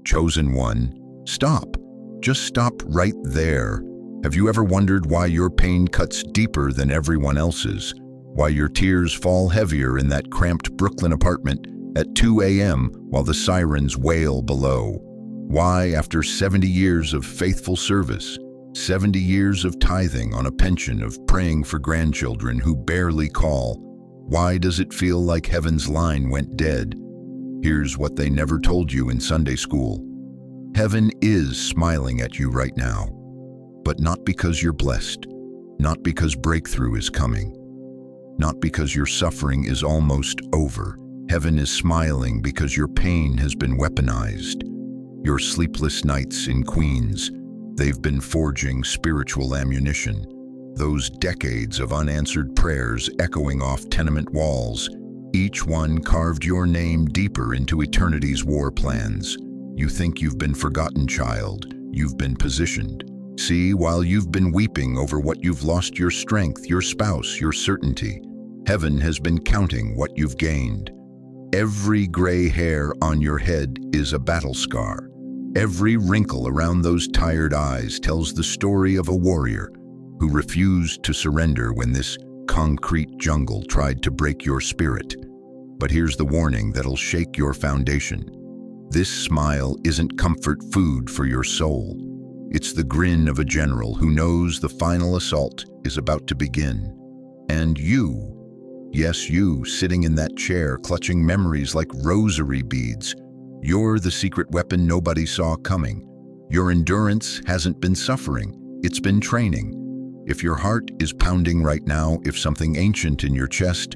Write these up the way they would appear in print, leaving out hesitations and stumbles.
Chosen one, stop. Just stop right there. Have you ever wondered why your pain cuts deeper than everyone else's? Why your tears fall heavier in that cramped Brooklyn apartment at 2 a.m. while the sirens wail below? Why, after 70 years of faithful service, 70 years of tithing on a pension of praying for grandchildren who barely call, why does it feel like heaven's line went dead? Here's what they never told you in Sunday school. Heaven is smiling at you right now, but not because you're blessed, not because breakthrough is coming, not because your suffering is almost over. Heaven is smiling because your pain has been weaponized. Your sleepless nights in Queens, they've been forging spiritual ammunition. Those decades of unanswered prayers echoing off tenement walls, each one carved your name deeper into eternity's war plans. You think you've been forgotten, child. You've been positioned. See, while you've been weeping over what you've lost, your strength, your spouse, your certainty, heaven has been counting what you've gained. Every gray hair on your head is a battle scar. Every wrinkle around those tired eyes tells the story of a warrior who refused to surrender when this concrete jungle tried to break your spirit. But here's the warning that'll shake your foundation. This smile isn't comfort food for your soul. It's the grin of a general who knows the final assault is about to begin. And you, yes you, sitting in that chair clutching memories like rosary beads, you're the secret weapon nobody saw coming. Your endurance hasn't been suffering, it's been training. If your heart is pounding right now, if something ancient in your chest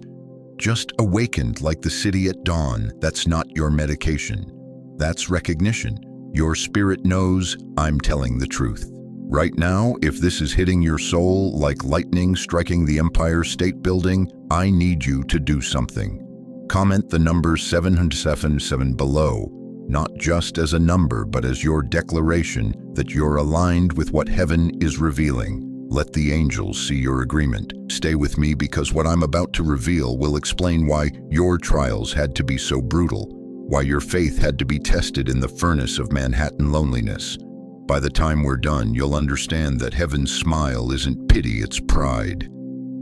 just awakened like the city at dawn, that's not your medication. That's recognition. Your spirit knows I'm telling the truth. Right now, if this is hitting your soul like lightning striking the Empire State Building, I need you to do something. Comment the number 777 below, not just as a number, but as your declaration that you're aligned with what heaven is revealing. Let the angels see your agreement. Stay with me because what I'm about to reveal will explain why your trials had to be so brutal, why your faith had to be tested in the furnace of Manhattan loneliness. By the time we're done, you'll understand that heaven's smile isn't pity, it's pride.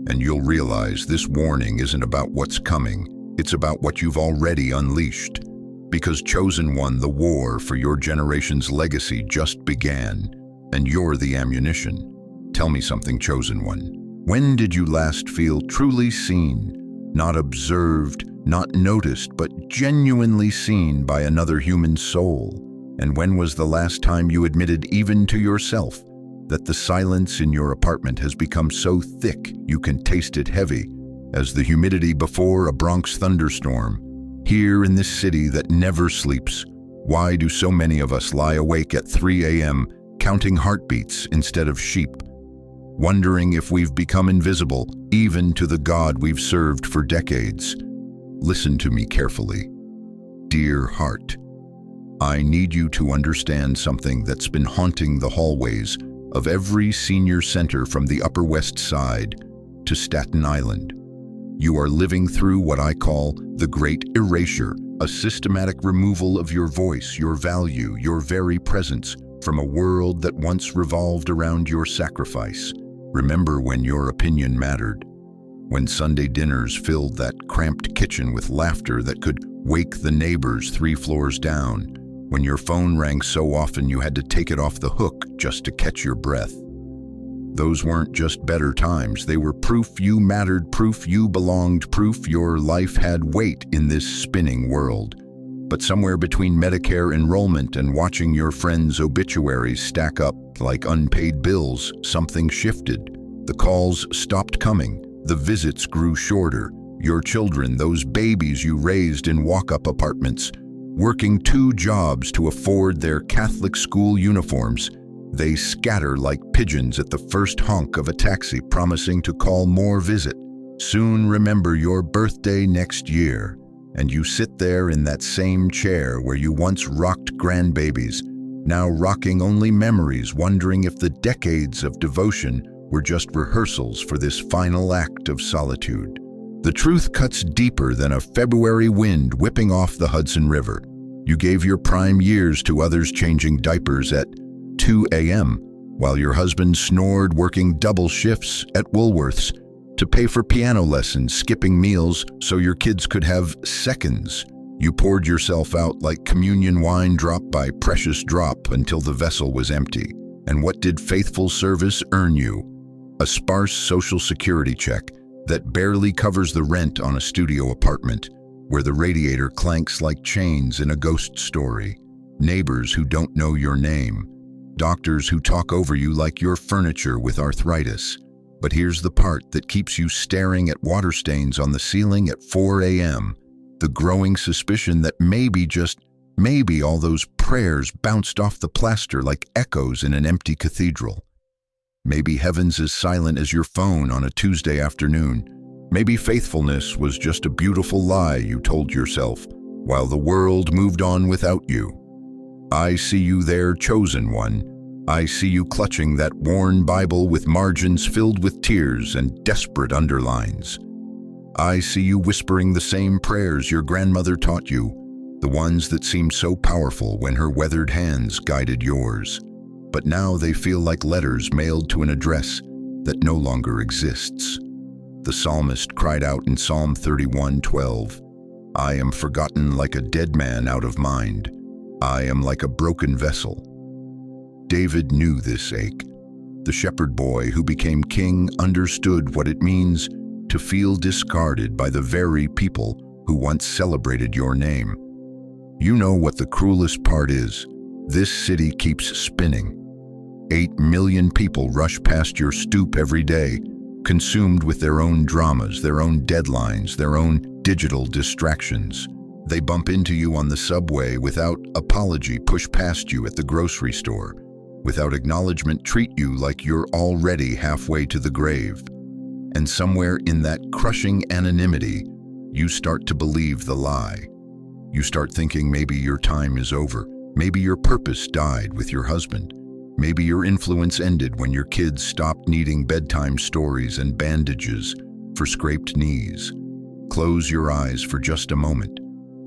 And you'll realize this warning isn't about what's coming, it's about what you've already unleashed. Because Chosen One, the war for your generation's legacy just began, and you're the ammunition. Tell me something, Chosen One. When did you last feel truly seen, not observed, not noticed, but genuinely seen by another human soul? And when was the last time you admitted even to yourself that the silence in your apartment has become so thick you can taste it heavy as the humidity before a Bronx thunderstorm? Here in this city that never sleeps, why do so many of us lie awake at 3 a.m. counting heartbeats instead of sheep, wondering if we've become invisible even to the God we've served for decades? Listen to me carefully. Dear heart, I need you to understand something that's been haunting the hallways of every senior center from the Upper West Side to Staten Island. You are living through what I call the Great Erasure, a systematic removal of your voice, your value, your very presence from a world that once revolved around your sacrifice. Remember when your opinion mattered, when Sunday dinners filled that cramped kitchen with laughter that could wake the neighbors 3 floors down, when your phone rang so often you had to take it off the hook just to catch your breath. Those weren't just better times, they were proof you mattered, proof you belonged, proof your life had weight in this spinning world. But somewhere between Medicare enrollment and watching your friends' obituaries stack up like unpaid bills, something shifted. The calls stopped coming, the visits grew shorter. Your children, those babies you raised in walk-up apartments, working 2 jobs to afford their Catholic school uniforms, they scatter like pigeons at the first honk of a taxi promising to call more visit. Soon remember your birthday next year, and you sit there in that same chair where you once rocked grandbabies, now rocking only memories, wondering if the decades of devotion were just rehearsals for this final act of solitude. The truth cuts deeper than a February wind whipping off the Hudson River. You gave your prime years to others changing diapers at 2 a.m., while your husband snored working double shifts at Woolworths to pay for piano lessons, skipping meals so your kids could have seconds. You poured yourself out like communion wine drop by precious drop until the vessel was empty. And what did faithful service earn you? A sparse social security check that barely covers the rent on a studio apartment, where the radiator clanks like chains in a ghost story, neighbors who don't know your name, doctors who talk over you like you're furniture with arthritis. But here's the part that keeps you staring at water stains on the ceiling at 4 a.m., the growing suspicion that maybe, just maybe, all those prayers bounced off the plaster like echoes in an empty cathedral. Maybe heaven's as silent as your phone on a Tuesday afternoon. Maybe faithfulness was just a beautiful lie you told yourself while the world moved on without you. I see you there, chosen one. I see you clutching that worn Bible with margins filled with tears and desperate underlines. I see you whispering the same prayers your grandmother taught you, the ones that seemed so powerful when her weathered hands guided yours. But now they feel like letters mailed to an address that no longer exists. The psalmist cried out in Psalm 31:12, I am forgotten like a dead man out of mind. I am like a broken vessel. David knew this ache. The shepherd boy who became king understood what it means to feel discarded by the very people who once celebrated your name. You know what the cruelest part is? This city keeps spinning. 8 million people rush past your stoop every day, consumed with their own dramas, their own deadlines, their own digital distractions. They bump into you on the subway without apology, push past you at the grocery store, without acknowledgement treat you like you're already halfway to the grave. And somewhere in that crushing anonymity, you start to believe the lie. You start thinking maybe your time is over. Maybe your purpose died with your husband. Maybe your influence ended when your kids stopped needing bedtime stories and bandages for scraped knees. Close your eyes for just a moment.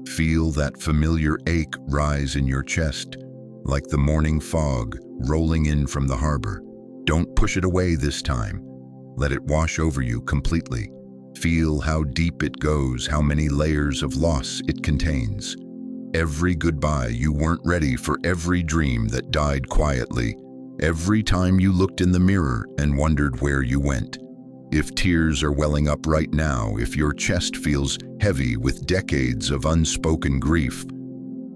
Feel that familiar ache rise in your chest, like the morning fog rolling in from the harbor. Don't push it away this time. Let it wash over you completely. Feel how deep it goes, how many layers of loss it contains. Every goodbye you weren't ready for, every dream that died quietly, every time you looked in the mirror and wondered where you went. If tears are welling up right now, if your chest feels heavy with decades of unspoken grief,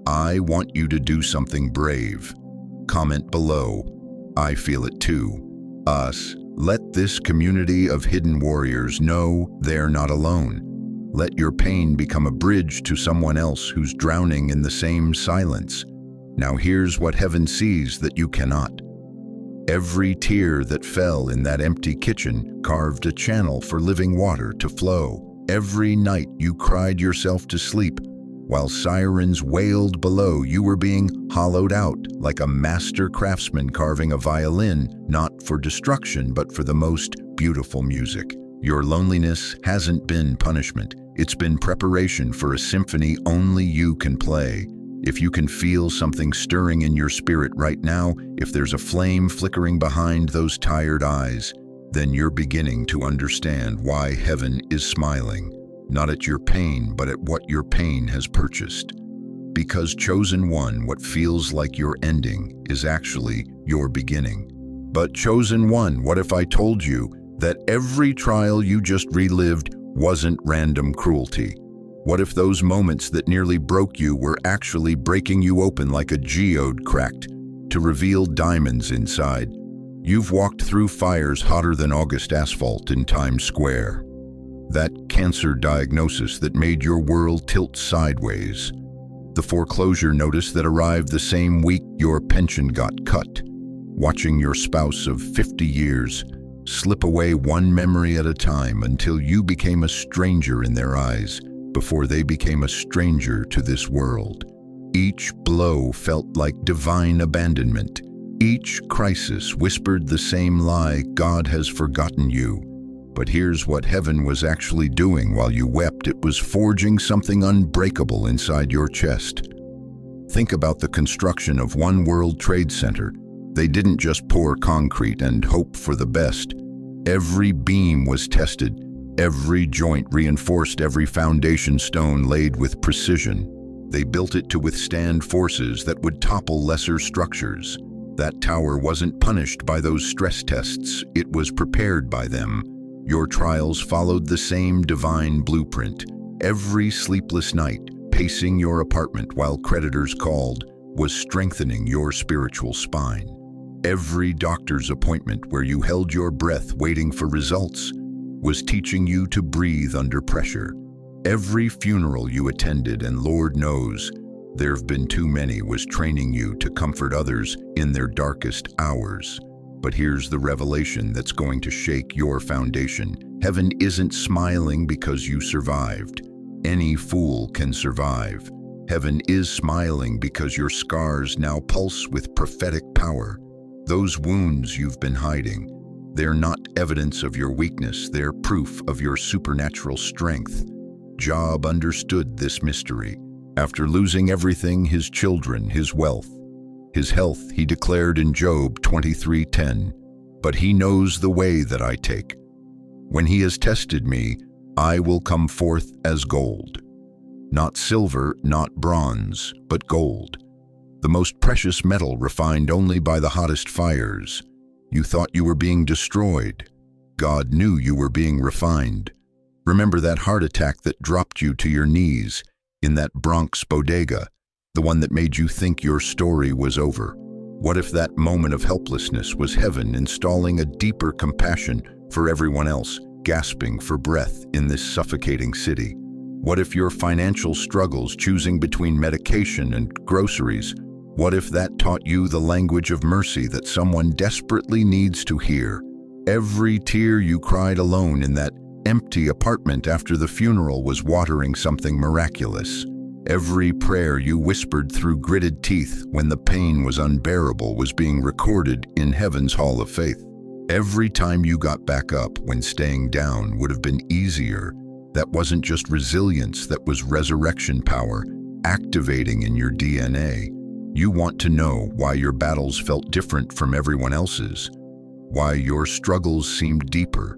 I want you to do something brave. Comment below, I feel it too. Us. Let this community of hidden warriors know they're not alone. Let your pain become a bridge to someone else who's drowning in the same silence. Now here's what heaven sees that you cannot. Every tear that fell in that empty kitchen carved a channel for living water to flow. Every night you cried yourself to sleep, while sirens wailed below, you were being hollowed out like a master craftsman carving a violin, not for destruction, but for the most beautiful music. Your loneliness hasn't been punishment. It's been preparation for a symphony only you can play. If you can feel something stirring in your spirit right now, if there's a flame flickering behind those tired eyes, then you're beginning to understand why heaven is smiling. Not at your pain, but at what your pain has purchased. Because chosen one, what feels like your ending is actually your beginning. But chosen one, what if I told you that every trial you just relived wasn't random cruelty? What if those moments that nearly broke you were actually breaking you open like a geode cracked to reveal diamonds inside? You've walked through fires hotter than August asphalt in Times Square. That cancer diagnosis that made your world tilt sideways. The foreclosure notice that arrived the same week your pension got cut. Watching your spouse of 50 years slip away one memory at a time until you became a stranger in their eyes before they became a stranger to this world. Each blow felt like divine abandonment. Each crisis whispered the same lie, God has forgotten you. But here's what heaven was actually doing while you wept. It was forging something unbreakable inside your chest. Think about the construction of One World Trade Center. They didn't just pour concrete and hope for the best. Every beam was tested, every joint reinforced, every foundation stone laid with precision. They built it to withstand forces that would topple lesser structures. That tower wasn't punished by those stress tests, it was prepared by them. Your trials followed the same divine blueprint. Every sleepless night, pacing your apartment while creditors called, was strengthening your spiritual spine. Every doctor's appointment where you held your breath waiting for results was teaching you to breathe under pressure. Every funeral you attended, and Lord knows, there have been too many, was training you to comfort others in their darkest hours. But here's the revelation that's going to shake your foundation. Heaven isn't smiling because you survived. Any fool can survive. Heaven is smiling because your scars now pulse with prophetic power. Those wounds you've been hiding, they're not evidence of your weakness, they're proof of your supernatural strength. Job understood this mystery. After losing everything, his children, his wealth, his health, he declared in Job 23:10, "But he knows the way that I take. When he has tested me, I will come forth as gold. Not silver, not bronze, but gold. The most precious metal refined only by the hottest fires. You thought you were being destroyed. God knew you were being refined. Remember that heart attack that dropped you to your knees in that Bronx bodega, the one that made you think your story was over? What if that moment of helplessness was heaven installing a deeper compassion for everyone else, gasping for breath in this suffocating city? What if your financial struggles, choosing between medication and groceries, what if that taught you the language of mercy that someone desperately needs to hear? Every tear you cried alone in that empty apartment after the funeral was watering something miraculous. Every prayer you whispered through gritted teeth when the pain was unbearable was being recorded in heaven's hall of faith. Every time you got back up when staying down would have been easier, that wasn't just resilience, that was resurrection power activating in your DNA. You want to know why your battles felt different from everyone else's, why your struggles seemed deeper,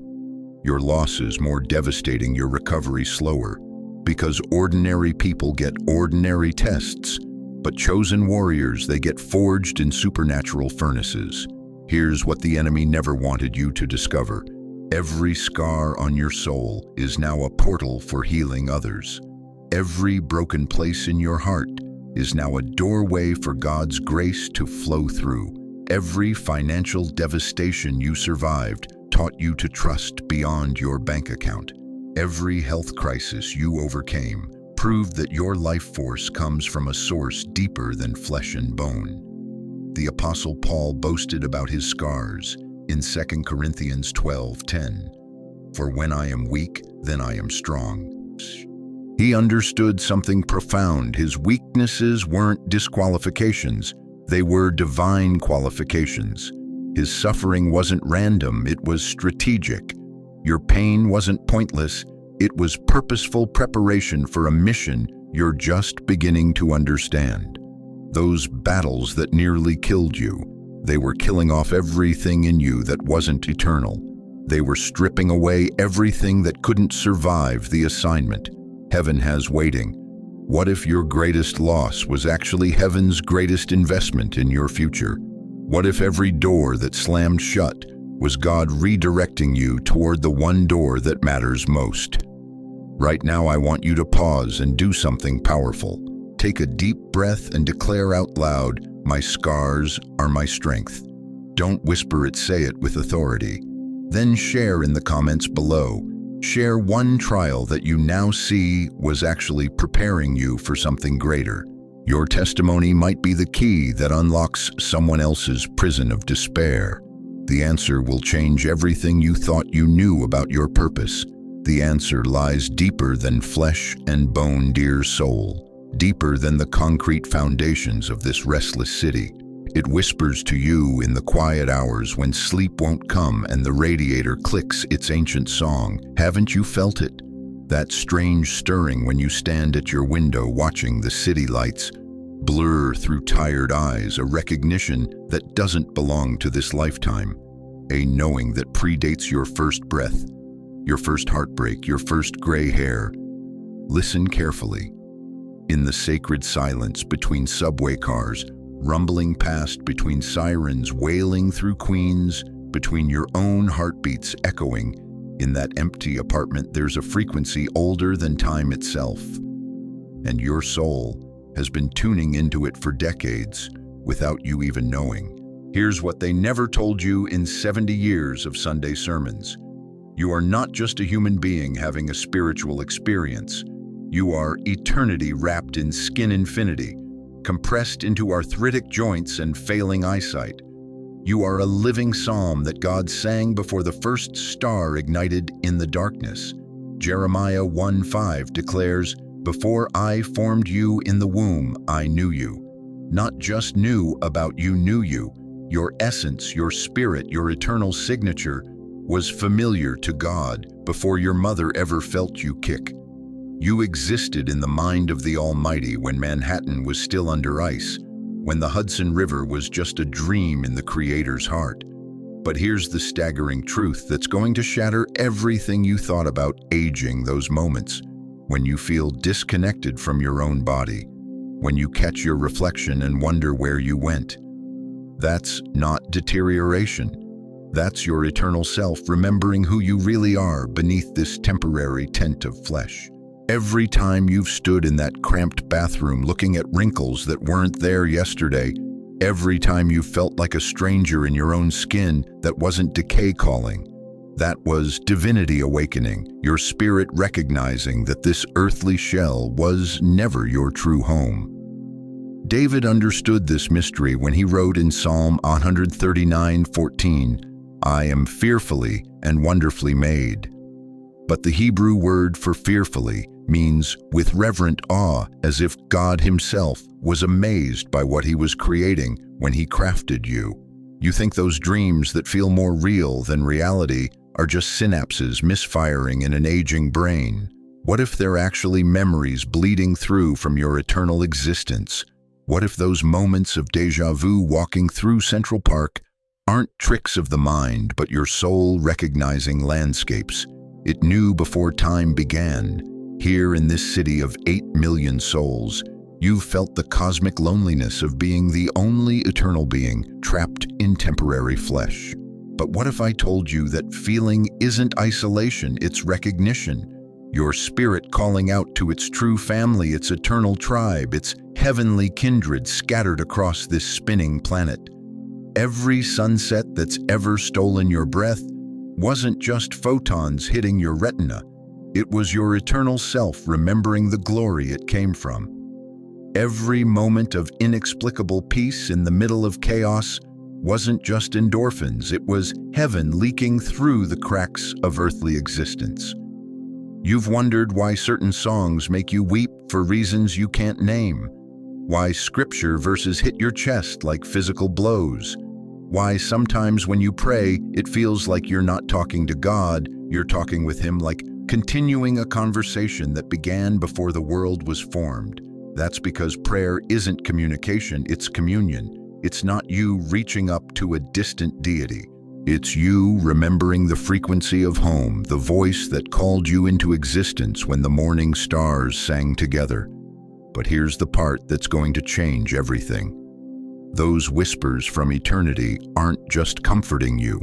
your losses more devastating, your recovery slower. Because ordinary people get ordinary tests, but chosen warriors, they get forged in supernatural furnaces. Here's what the enemy never wanted you to discover. Every scar on your soul is now a portal for healing others. Every broken place in your heart is now a doorway for God's grace to flow through. Every financial devastation you survived taught you to trust beyond your bank account. Every health crisis you overcame proved that your life force comes from a source deeper than flesh and bone. The Apostle Paul boasted about his scars in 2 Corinthians 12:10. For when I am weak, then I am strong. He understood something profound. His weaknesses weren't disqualifications, they were divine qualifications. His suffering wasn't random, it was strategic. Your pain wasn't pointless, it was purposeful preparation for a mission you're just beginning to understand. Those battles that nearly killed you, they were killing off everything in you that wasn't eternal. They were stripping away everything that couldn't survive the assignment. Heaven has waiting. What if your greatest loss was actually heaven's greatest investment in your future? What if every door that slammed shut was God redirecting you toward the one door that matters most? Right now, I want you to pause and do something powerful. Take a deep breath and declare out loud, "My scars are my strength." Don't whisper it, say it with authority. Then share in the comments below. Share one trial that you now see was actually preparing you for something greater. Your testimony might be the key that unlocks someone else's prison of despair. The answer will change everything you thought you knew about your purpose. The answer lies deeper than flesh and bone, dear soul, deeper than the concrete foundations of this restless city. It whispers to you in the quiet hours when sleep won't come and the radiator clicks its ancient song. Haven't you felt it? That strange stirring when you stand at your window watching the city lights blur through tired eyes, a recognition that doesn't belong to this lifetime, a knowing that predates your first breath, your first heartbreak, your first gray hair. Listen carefully. In the sacred silence between subway cars, rumbling past, between sirens wailing through Queens, between your own heartbeats echoing, in that empty apartment there's a frequency older than time itself. And your soul has been tuning into it for decades without you even knowing. Here's what they never told you in 70 years of Sunday sermons. You are not just a human being having a spiritual experience. You are eternity wrapped in skin infinity, compressed into arthritic joints and failing eyesight. You are a living psalm that God sang before the first star ignited in the darkness. Jeremiah 1:5 declares, "Before I formed you in the womb, I knew you." Not just knew about you, knew you. Your essence, your spirit, your eternal signature was familiar to God before your mother ever felt you kick. You existed in the mind of the Almighty when Manhattan was still under ice, when the Hudson River was just a dream in the Creator's heart. But here's the staggering truth that's going to shatter everything you thought about aging. Those moments when you feel disconnected from your own body, when you catch your reflection and wonder where you went. That's not deterioration. That's your eternal self remembering who you really are beneath this temporary tent of flesh. Every time you've stood in that cramped bathroom looking at wrinkles that weren't there yesterday, every time you felt like a stranger in your own skin that wasn't decay calling, that was divinity awakening, your spirit recognizing that this earthly shell was never your true home. David understood this mystery when he wrote in Psalm 139:14, "I am fearfully and wonderfully made." But the Hebrew word for fearfully means with reverent awe, as if God himself was amazed by what he was creating when he crafted you. You think those dreams that feel more real than reality are just synapses misfiring in an aging brain. What if they're actually memories bleeding through from your eternal existence? What if those moments of déjà vu walking through Central Park aren't tricks of the mind, but your soul recognizing landscapes it knew before time began? Here in this city of 8 million souls, you've felt the cosmic loneliness of being the only eternal being trapped in temporary flesh. But what if I told you that feeling isn't isolation, it's recognition? Your spirit calling out to its true family, its eternal tribe, its heavenly kindred scattered across this spinning planet. Every sunset that's ever stolen your breath wasn't just photons hitting your retina. It was your eternal self remembering the glory it came from. Every moment of inexplicable peace in the middle of chaos wasn't just endorphins, it was heaven leaking through the cracks of earthly existence. You've wondered why certain songs make you weep for reasons you can't name, why scripture verses hit your chest like physical blows, why sometimes when you pray it feels like you're not talking to God, you're talking with him, like continuing a conversation that began before the world was formed. That's because prayer isn't communication, it's communion. It's not you reaching up to a distant deity. It's you remembering the frequency of home, the voice that called you into existence when the morning stars sang together. But here's the part that's going to change everything. Those whispers from eternity aren't just comforting you,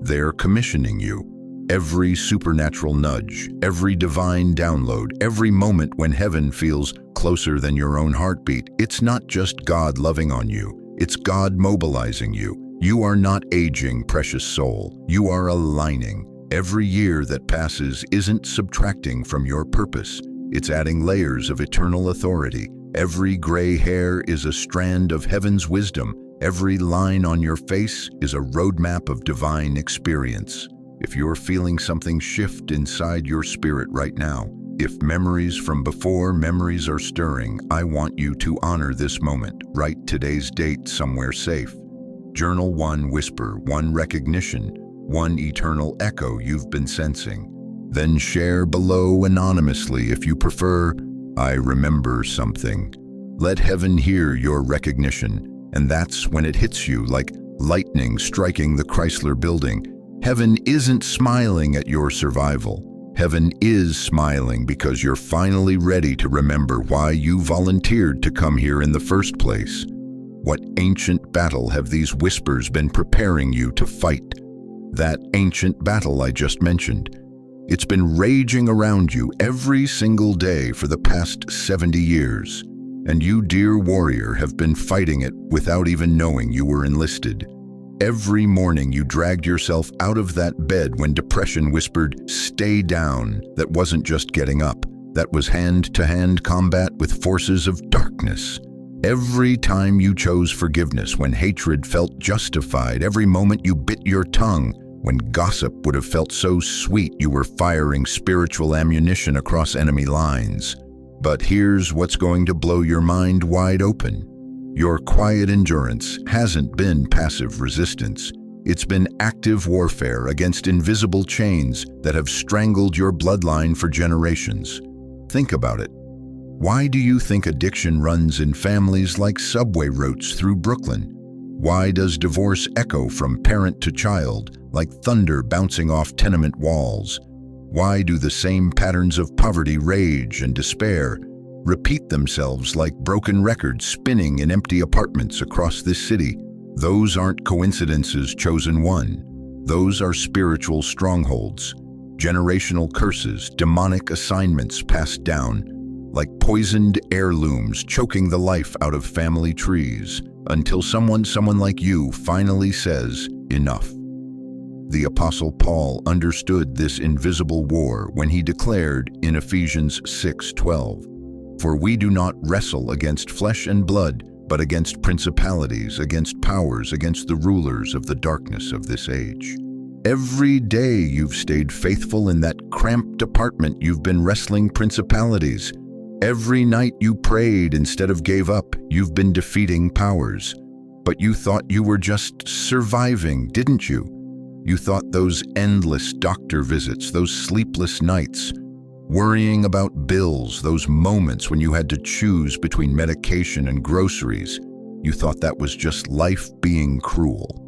they're commissioning you. Every supernatural nudge, every divine download, every moment when heaven feels closer than your own heartbeat, it's not just God loving on you, it's God mobilizing you. You are not aging, precious soul. You are aligning. Every year that passes isn't subtracting from your purpose. It's adding layers of eternal authority. Every gray hair is a strand of heaven's wisdom. Every line on your face is a roadmap of divine experience. If you're feeling something shift inside your spirit right now, if memories from before memories are stirring, I want you to honor this moment. Write today's date somewhere safe. Journal one whisper, one recognition, one eternal echo you've been sensing. Then share below anonymously if you prefer. I remember something. Let heaven hear your recognition, and that's when it hits you like lightning striking the Chrysler Building. Heaven isn't smiling at your survival. Heaven is smiling because you're finally ready to remember why you volunteered to come here in the first place. What ancient battle have these whispers been preparing you to fight? That ancient battle I just mentioned. It's been raging around you every single day for the past 70 years. And you, dear warrior, have been fighting it without even knowing you were enlisted. Every morning you dragged yourself out of that bed when depression whispered, "Stay down." That wasn't just getting up. That was hand-to-hand combat with forces of darkness. Every time you chose forgiveness when hatred felt justified, every moment you bit your tongue when gossip would have felt so sweet you were firing spiritual ammunition across enemy lines. But here's what's going to blow your mind wide open. Your quiet endurance hasn't been passive resistance. It's been active warfare against invisible chains that have strangled your bloodline for generations. Think about it. Why do you think addiction runs in families like subway routes through Brooklyn? Why does divorce echo from parent to child like thunder bouncing off tenement walls? Why do the same patterns of poverty, rage, and despair repeat themselves like broken records spinning in empty apartments across this city? Those aren't coincidences, chosen one. Those are spiritual strongholds, generational curses, demonic assignments passed down, like poisoned heirlooms choking the life out of family trees, until someone like you finally says, enough. The Apostle Paul understood this invisible war when he declared in Ephesians 6:12, "For we do not wrestle against flesh and blood, but against principalities, against powers, against the rulers of the darkness of this age." Every day you've stayed faithful in that cramped apartment, you've been wrestling principalities. Every night you prayed instead of gave up, you've been defeating powers. But you thought you were just surviving, didn't you? You thought those endless doctor visits, those sleepless nights, worrying about bills, those moments when you had to choose between medication and groceries, you thought that was just life being cruel.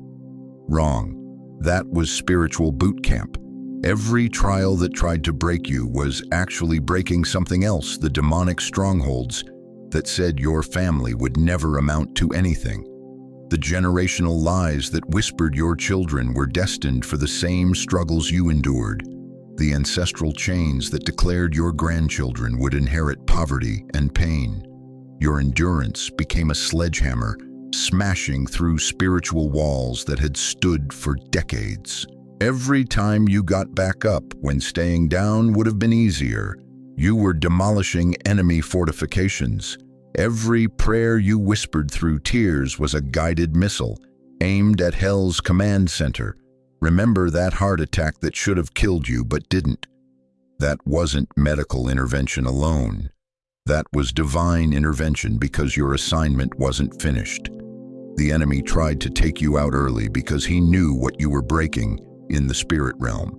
Wrong. That was spiritual boot camp. Every trial that tried to break you was actually breaking something else, the demonic strongholds that said your family would never amount to anything. The generational lies that whispered your children were destined for the same struggles you endured. The ancestral chains that declared your grandchildren would inherit poverty and pain. Your endurance became a sledgehammer, smashing through spiritual walls that had stood for decades. Every time you got back up when staying down would have been easier, you were demolishing enemy fortifications. Every prayer you whispered through tears was a guided missile aimed at hell's command center. Remember that heart attack that should have killed you but didn't? That wasn't medical intervention alone. That was divine intervention because your assignment wasn't finished. The enemy tried to take you out early because he knew what you were breaking in the spirit realm.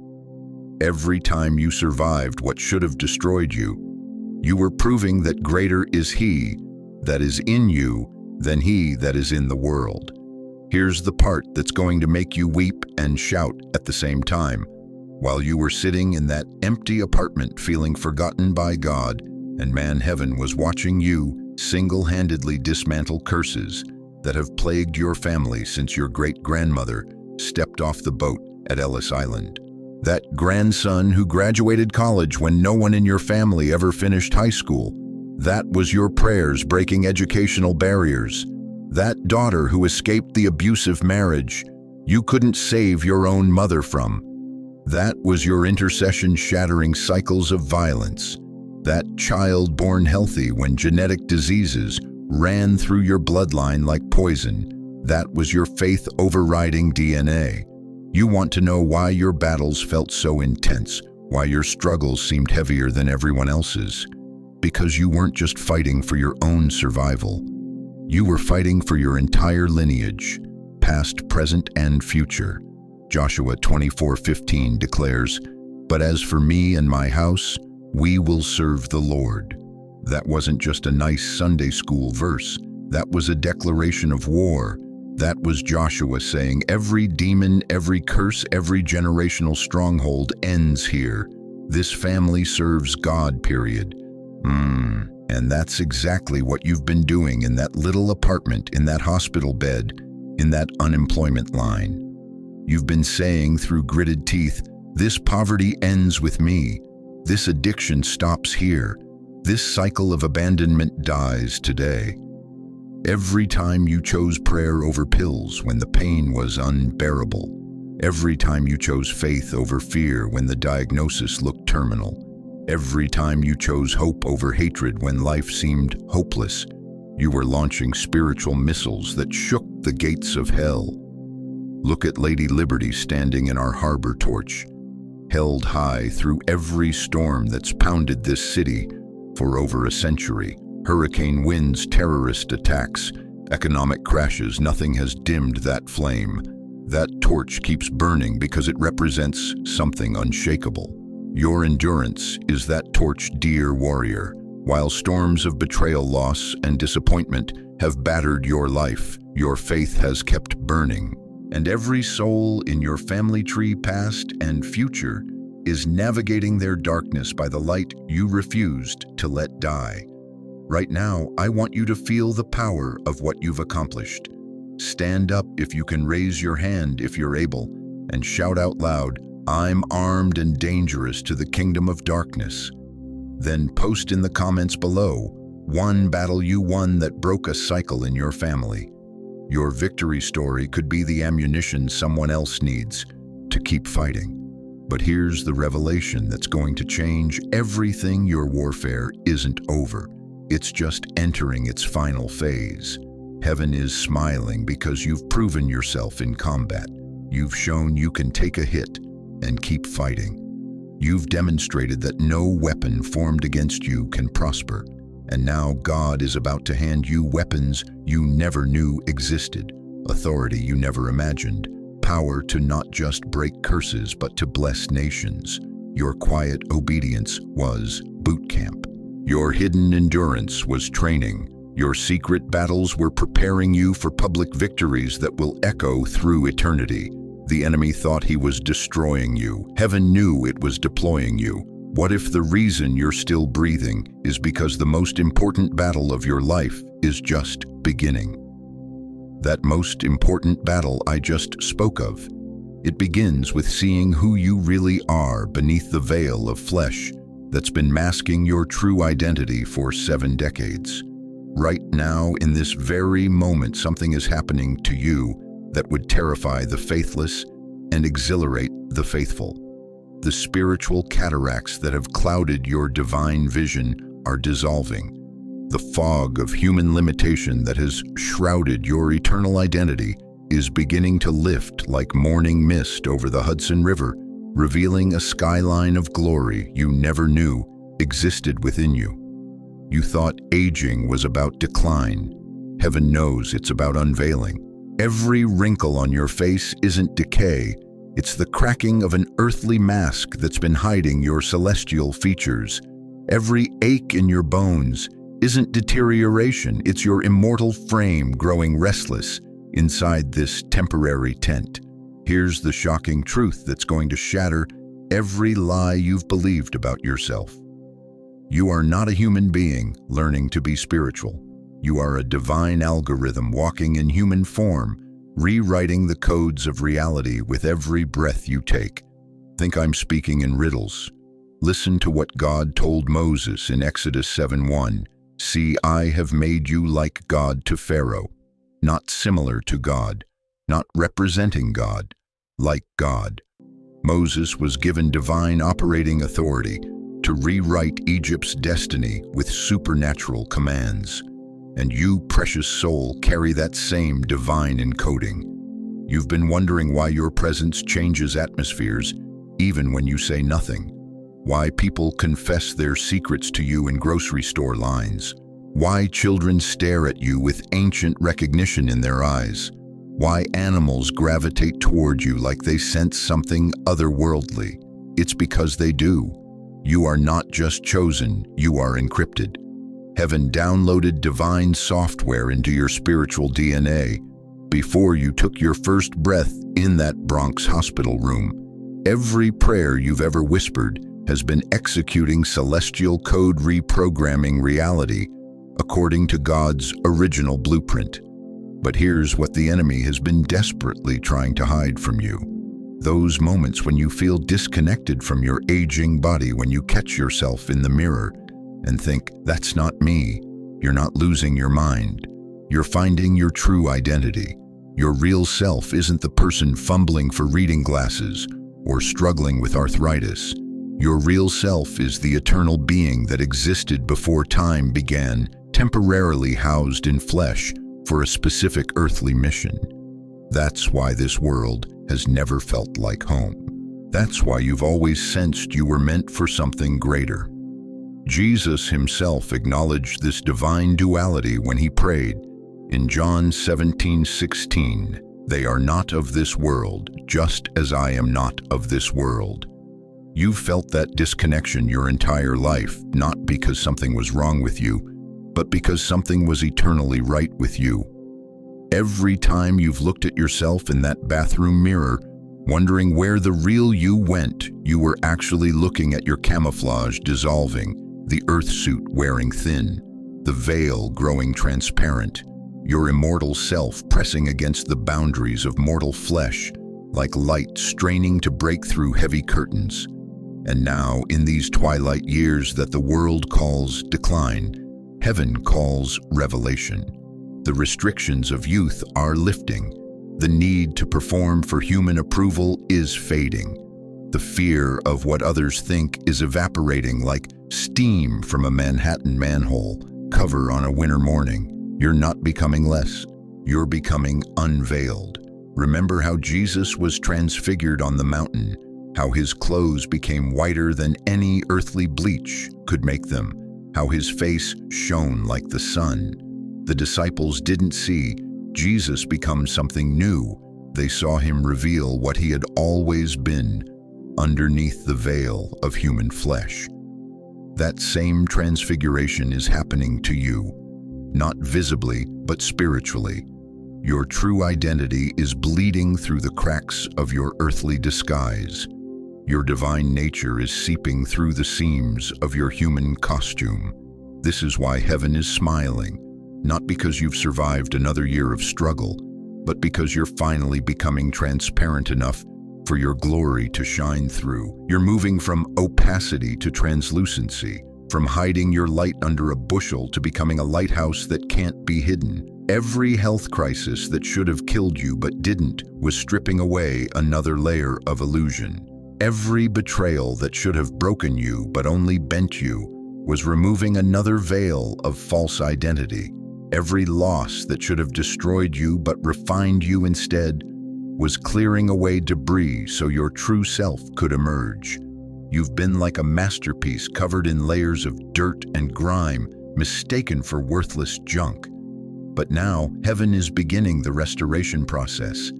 Every time you survived what should have destroyed you, you were proving that greater is he that is in you than he that is in the world. Here's the part that's going to make you weep and shout at the same time. While you were sitting in that empty apartment feeling forgotten by God, and man, heaven was watching you single-handedly dismantle curses that have plagued your family since your great-grandmother stepped off the boat at Ellis Island. That grandson who graduated college when no one in your family ever finished high school. That was your prayers breaking educational barriers. That daughter who escaped the abusive marriage you couldn't save your own mother from. That was your intercession shattering cycles of violence. That child born healthy when genetic diseases ran through your bloodline like poison. That was your faith overriding DNA. You want to know why your battles felt so intense, why your struggles seemed heavier than everyone else's. Because you weren't just fighting for your own survival. You were fighting for your entire lineage, past, present, and future. Joshua 24:15 declares, "But as for me and my house, we will serve the Lord." That wasn't just a nice Sunday school verse. That was a declaration of war. That was Joshua saying, every demon, every curse, every generational stronghold ends here. This family serves God, period. And that's exactly what you've been doing in that little apartment, in that hospital bed, in that unemployment line. You've been saying through gritted teeth, this poverty ends with me. This addiction stops here. This cycle of abandonment dies today. Every time you chose prayer over pills when the pain was unbearable. Every time you chose faith over fear when the diagnosis looked terminal. Every time you chose hope over hatred when life seemed hopeless. You were launching spiritual missiles that shook the gates of hell. Look at Lady Liberty standing in our harbor torch, held high through every storm that's pounded this city for over a century. Hurricane winds, terrorist attacks, economic crashes, nothing has dimmed that flame. That torch keeps burning because it represents something unshakable. Your endurance is that torch, dear warrior. While storms of betrayal, loss, and disappointment have battered your life, your faith has kept burning. And every soul in your family tree, past and future, is navigating their darkness by the light you refused to let die. Right now, I want you to feel the power of what you've accomplished. Stand up if you can, raise your hand if you're able, and shout out loud, I'm armed and dangerous to the kingdom of darkness. Then post in the comments below, one battle you won that broke a cycle in your family. Your victory story could be the ammunition someone else needs to keep fighting. But here's the revelation that's going to change everything. Your warfare isn't over. It's just entering its final phase. Heaven is smiling because you've proven yourself in combat. You've shown you can take a hit and keep fighting. You've demonstrated that no weapon formed against you can prosper. And now God is about to hand you weapons you never knew existed, authority you never imagined, power to not just break curses but to bless nations. Your quiet obedience was boot camp. Your hidden endurance was training. Your secret battles were preparing you for public victories that will echo through eternity. The enemy thought he was destroying you. Heaven knew it was deploying you. What if the reason you're still breathing is because the most important battle of your life is just beginning? That most important battle I just spoke of. It begins with seeing who you really are beneath the veil of flesh that's been masking your true identity for 7 decades. Right now, in this very moment, something is happening to you that would terrify the faithless and exhilarate the faithful. The spiritual cataracts that have clouded your divine vision are dissolving. The fog of human limitation that has shrouded your eternal identity is beginning to lift like morning mist over the Hudson River, revealing a skyline of glory you never knew existed within you. You thought aging was about decline. Heaven knows it's about unveiling. Every wrinkle on your face isn't decay. It's the cracking of an earthly mask that's been hiding your celestial features. Every ache in your bones isn't deterioration. It's your immortal frame growing restless inside this temporary tent. Here's the shocking truth that's going to shatter every lie you've believed about yourself. You are not a human being learning to be spiritual. You are a divine algorithm walking in human form, rewriting the codes of reality with every breath you take. Think I'm speaking in riddles. Listen to what God told Moses in Exodus 7:1. See, I have made you like God to Pharaoh, not similar to God, not representing God, like God. Moses was given divine operating authority to rewrite Egypt's destiny with supernatural commands. And you, precious soul, carry that same divine encoding. You've been wondering why your presence changes atmospheres, even when you say nothing. Why people confess their secrets to you in grocery store lines. Why children stare at you with ancient recognition in their eyes. Why animals gravitate toward you like they sense something otherworldly. It's because they do. You are not just chosen, you are encrypted. Heaven downloaded divine software into your spiritual DNA before you took your first breath in that Bronx hospital room. Every prayer you've ever whispered has been executing celestial code, reprogramming reality according to God's original blueprint. But here's what the enemy has been desperately trying to hide from you. Those moments when you feel disconnected from your aging body, when you catch yourself in the mirror and think, "That's not me." You're not losing your mind. You're finding your true identity. Your real self isn't the person fumbling for reading glasses or struggling with arthritis. Your real self is the eternal being that existed before time began, temporarily housed in flesh for a specific earthly mission. That's why this world has never felt like home. That's why you've always sensed you were meant for something greater. Jesus himself acknowledged this divine duality when he prayed in John 17:16, "They are not of this world, just as I am not of this world." You've felt that disconnection your entire life, not because something was wrong with you, but because something was eternally right with you. Every time you've looked at yourself in that bathroom mirror, wondering where the real you went, you were actually looking at your camouflage dissolving, the earth suit wearing thin, the veil growing transparent, your immortal self pressing against the boundaries of mortal flesh, like light straining to break through heavy curtains. And now, in these twilight years that the world calls decline, heaven calls revelation. The restrictions of youth are lifting. The need to perform for human approval is fading. The fear of what others think is evaporating like steam from a Manhattan manhole cover on a winter morning. You're not becoming less. You're becoming unveiled. Remember how Jesus was transfigured on the mountain, how his clothes became whiter than any earthly bleach could make them, how his face shone like the sun. The disciples didn't see Jesus become something new. They saw him reveal what he had always been underneath the veil of human flesh. That same transfiguration is happening to you, not visibly, but spiritually. Your true identity is bleeding through the cracks of your earthly disguise. Your divine nature is seeping through the seams of your human costume. This is why heaven is smiling, not because you've survived another year of struggle, but because you're finally becoming transparent enough for your glory to shine through. You're moving from opacity to translucency, from hiding your light under a bushel to becoming a lighthouse that can't be hidden. Every health crisis that should have killed you but didn't was stripping away another layer of illusion. Every betrayal that should have broken you but only bent you was removing another veil of false identity. Every loss that should have destroyed you but refined you instead was clearing away debris so your true self could emerge. You've been like a masterpiece covered in layers of dirt and grime, mistaken for worthless junk. But now, heaven is beginning the restoration process.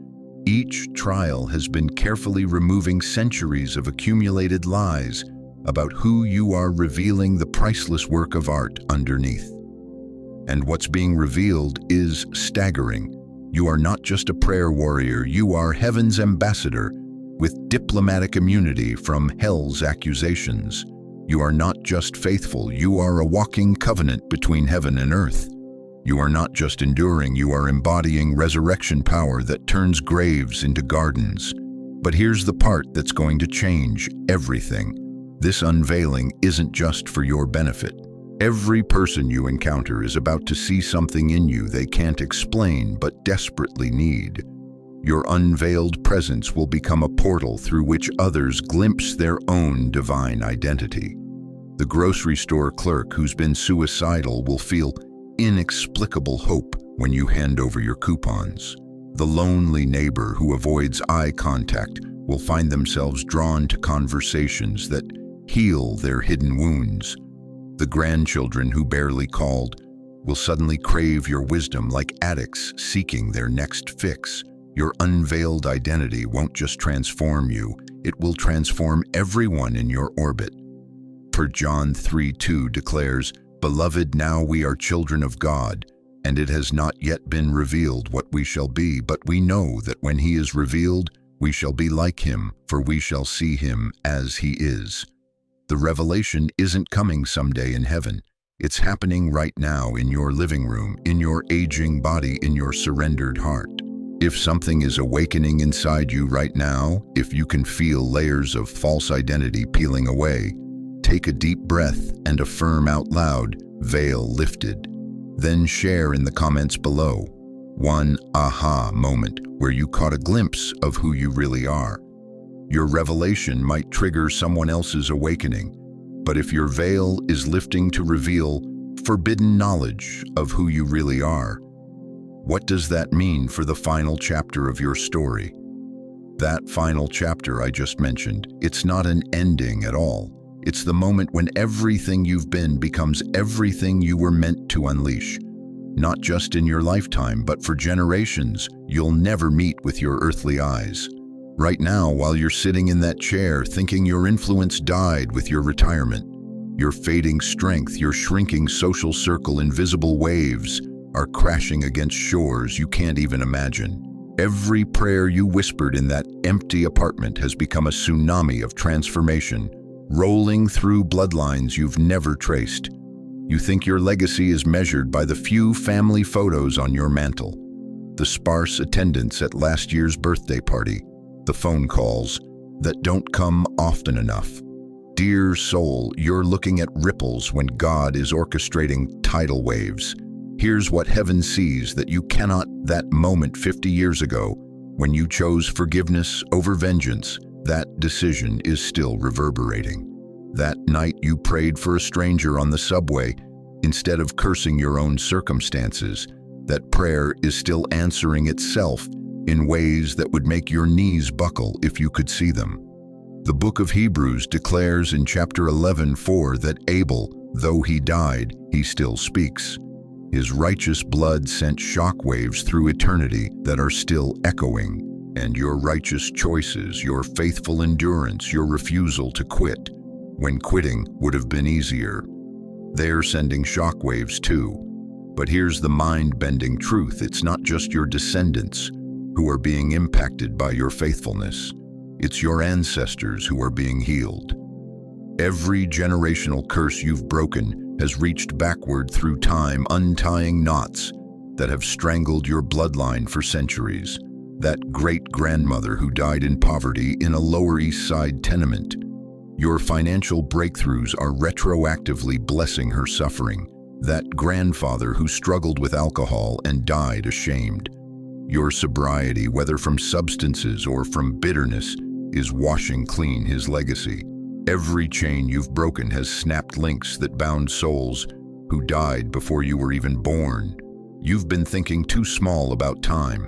Each trial has been carefully removing centuries of accumulated lies about who you are, revealing the priceless work of art underneath. And what's being revealed is staggering. You are not just a prayer warrior, you are heaven's ambassador with diplomatic immunity from hell's accusations. You are not just faithful, you are a walking covenant between heaven and earth. You are not just enduring, you are embodying resurrection power that turns graves into gardens. But here's the part that's going to change everything. This unveiling isn't just for your benefit. Every person you encounter is about to see something in you they can't explain but desperately need. Your unveiled presence will become a portal through which others glimpse their own divine identity. The grocery store clerk who's been suicidal will feel inexplicable hope when you hand over your coupons. The lonely neighbor who avoids eye contact will find themselves drawn to conversations that heal their hidden wounds. The grandchildren who barely called will suddenly crave your wisdom like addicts seeking their next fix. Your unveiled identity won't just transform you, it will transform everyone in your orbit. For John 3:2 declares, Beloved, now we are children of God, and it has not yet been revealed what we shall be, but we know that when he is revealed, we shall be like him, for we shall see him as he is. The revelation isn't coming someday in heaven. It's happening right now in your living room, in your aging body, in your surrendered heart. If something is awakening inside you right now, if you can feel layers of false identity peeling away, take a deep breath and affirm out loud, "Veil lifted." Then share in the comments below one aha moment where you caught a glimpse of who you really are. Your revelation might trigger someone else's awakening, but if your veil is lifting to reveal forbidden knowledge of who you really are, what does that mean for the final chapter of your story? That final chapter I just mentioned, it's not an ending at all. It's the moment when everything you've been becomes everything you were meant to unleash. Not just in your lifetime, but for generations you'll never meet with your earthly eyes. Right now, while you're sitting in that chair thinking your influence died with your retirement, your fading strength, your shrinking social circle, invisible waves are crashing against shores you can't even imagine. Every prayer you whispered in that empty apartment has become a tsunami of transformation, rolling through bloodlines you've never traced. You think your legacy is measured by the few family photos on your mantle, the sparse attendance at last year's birthday party, the phone calls that don't come often enough. Dear soul, you're looking at ripples when God is orchestrating tidal waves. Here's what heaven sees that you cannot. That moment 50 years ago, when you chose forgiveness over vengeance, that decision is still reverberating. That night you prayed for a stranger on the subway instead of cursing your own circumstances, that prayer is still answering itself in ways that would make your knees buckle if you could see them. The book of Hebrews declares in chapter 11:4 that Abel, though he died, he still speaks. His righteous blood sent shockwaves through eternity that are still echoing, and your righteous choices, your faithful endurance, your refusal to quit, when quitting would have been easier, they're sending shockwaves too. But here's the mind-bending truth: it's not just your descendants who are being impacted by your faithfulness. It's your ancestors who are being healed. Every generational curse you've broken has reached backward through time, untying knots that have strangled your bloodline for centuries. That great-grandmother who died in poverty in a Lower East Side tenement. Your financial breakthroughs are retroactively blessing her suffering. That grandfather who struggled with alcohol and died ashamed. Your sobriety, whether from substances or from bitterness, is washing clean his legacy. Every chain you've broken has snapped links that bound souls who died before you were even born. You've been thinking too small about time,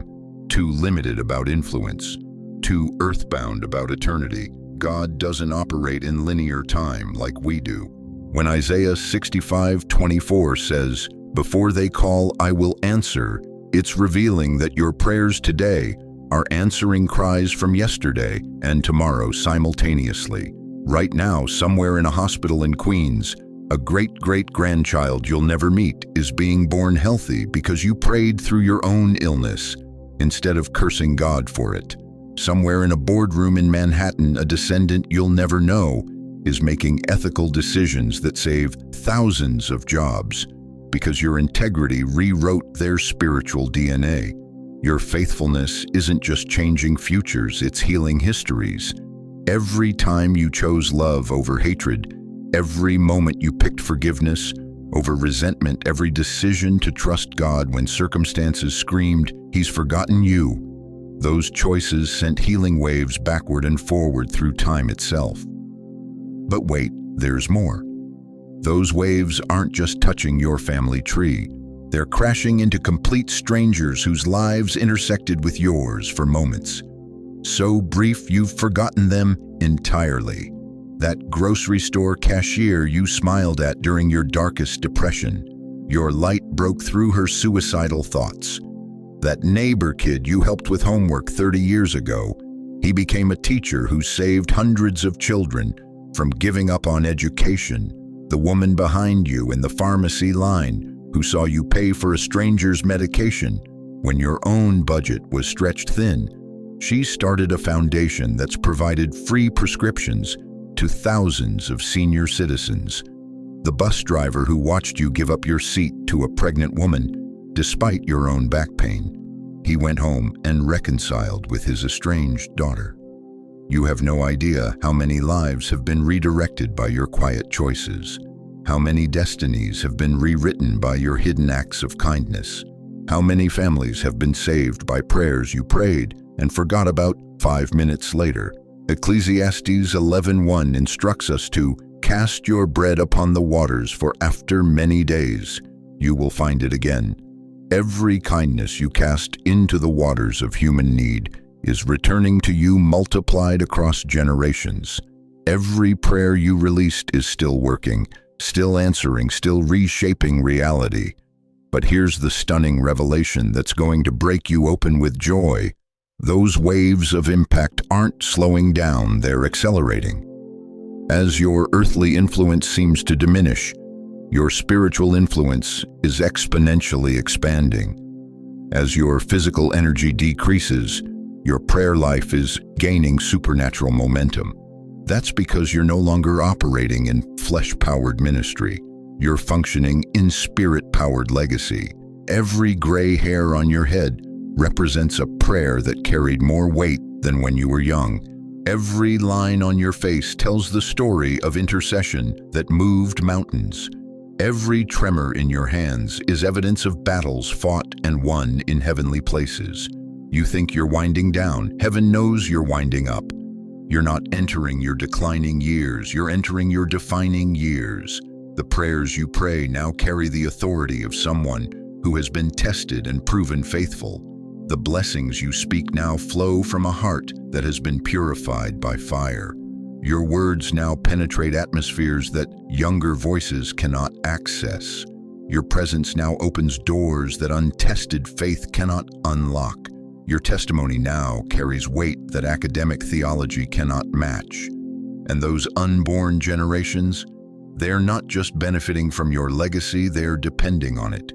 too limited about influence, too earthbound about eternity. God doesn't operate in linear time like we do. When Isaiah 65:24 says, "Before they call, I will answer," it's revealing that your prayers today are answering cries from yesterday and tomorrow simultaneously. Right now, somewhere in a hospital in Queens, a great-great-grandchild you'll never meet is being born healthy because you prayed through your own illness instead of cursing God for it. Somewhere in a boardroom in Manhattan, a descendant you'll never know is making ethical decisions that save thousands of jobs because your integrity rewrote their spiritual DNA. Your faithfulness isn't just changing futures, it's healing histories. Every time you chose love over hatred, every moment you picked forgiveness over resentment, every decision to trust God when circumstances screamed, "He's forgotten you," those choices sent healing waves backward and forward through time itself. But wait, there's more. Those waves aren't just touching your family tree. They're crashing into complete strangers whose lives intersected with yours for moments. So brief you've forgotten them entirely. That grocery store cashier you smiled at during your darkest depression. Your light broke through her suicidal thoughts. That neighbor kid you helped with homework 30 years ago. He became a teacher who saved hundreds of children from giving up on education. The woman behind you in the pharmacy line who saw you pay for a stranger's medication when your own budget was stretched thin. She started a foundation that's provided free prescriptions to thousands of senior citizens. The bus driver who watched you give up your seat to a pregnant woman despite your own back pain. He went home and reconciled with his estranged daughter. You have no idea how many lives have been redirected by your quiet choices, how many destinies have been rewritten by your hidden acts of kindness, how many families have been saved by prayers you prayed and forgot about 5 minutes later. Ecclesiastes 11:1 instructs us to cast your bread upon the waters, for after many days you will find it again. Every kindness you cast into the waters of human need is returning to you multiplied across generations. Every prayer you released is still working, still answering, still reshaping reality. But here's the stunning revelation that's going to break you open with joy. Those waves of impact aren't slowing down, they're accelerating. As your earthly influence seems to diminish, your spiritual influence is exponentially expanding. As your physical energy decreases, your prayer life is gaining supernatural momentum. That's because you're no longer operating in flesh-powered ministry. You're functioning in spirit-powered legacy. Every gray hair on your head represents a prayer that carried more weight than when you were young. Every line on your face tells the story of intercession that moved mountains. Every tremor in your hands is evidence of battles fought and won in heavenly places. You think you're winding down. Heaven knows you're winding up. You're not entering your declining years, you're entering your defining years. The prayers you pray now carry the authority of someone who has been tested and proven faithful. The blessings you speak now flow from a heart that has been purified by fire. Your words now penetrate atmospheres that younger voices cannot access. Your presence now opens doors that untested faith cannot unlock. Your testimony now carries weight that academic theology cannot match. And those unborn generations, they're not just benefiting from your legacy, they're depending on it.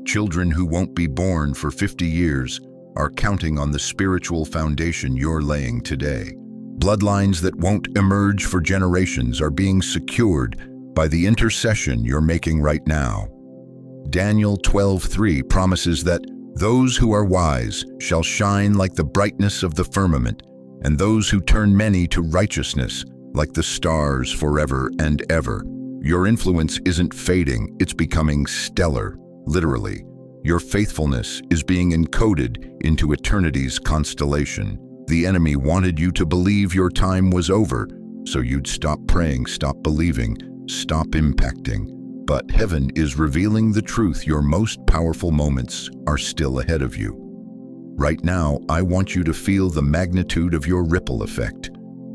Children who won't be born for 50 years are counting on the spiritual foundation you're laying today. Bloodlines that won't emerge for generations are being secured by the intercession you're making right now. Daniel 12:3 promises that those who are wise shall shine like the brightness of the firmament, and those who turn many to righteousness like the stars forever and ever. Your influence isn't fading, it's becoming stellar, literally. Your faithfulness is being encoded into eternity's constellation. The enemy wanted you to believe your time was over, so you'd stop praying, stop believing, stop impacting. But heaven is revealing the truth. Your most powerful moments are still ahead of you. Right now, I want you to feel the magnitude of your ripple effect.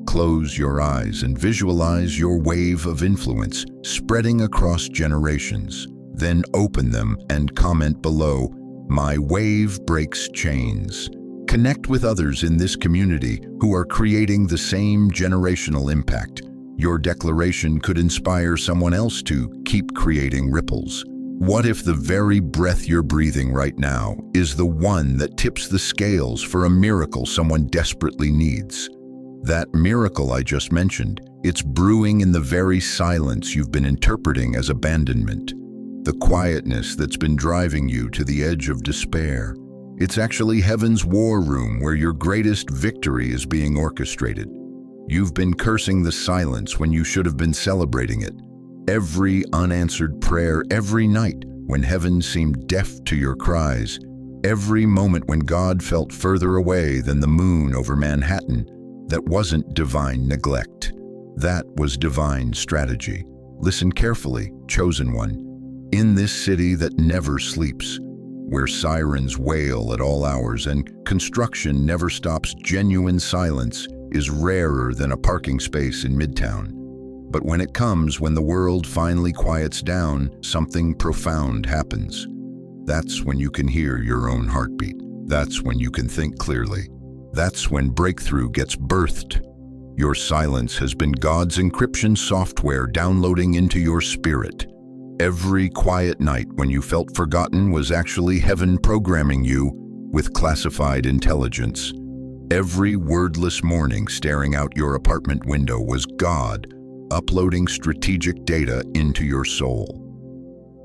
Close your eyes and visualize your wave of influence spreading across generations. Then open them and comment below, "My wave breaks chains." Connect with others in this community who are creating the same generational impact. Your declaration could inspire someone else to keep creating ripples. What if the very breath you're breathing right now is the one that tips the scales for a miracle someone desperately needs? That miracle I just mentioned, it's brewing in the very silence you've been interpreting as abandonment. The quietness that's been driving you to the edge of despair. It's actually heaven's war room where your greatest victory is being orchestrated. You've been cursing the silence when you should have been celebrating it. Every unanswered prayer, every night when heaven seemed deaf to your cries, every moment when God felt further away than the moon over Manhattan, that wasn't divine neglect. That was divine strategy. Listen carefully, chosen one. In this city that never sleeps, where sirens wail at all hours and construction never stops, genuine silence is rarer than a parking space in Midtown. But when it comes, when the world finally quiets down, something profound happens. That's when you can hear your own heartbeat. That's when you can think clearly. That's when breakthrough gets birthed. Your silence has been God's encryption software downloading into your spirit. Every quiet night when you felt forgotten was actually heaven programming you with classified intelligence. Every wordless morning staring out your apartment window was God uploading strategic data into your soul.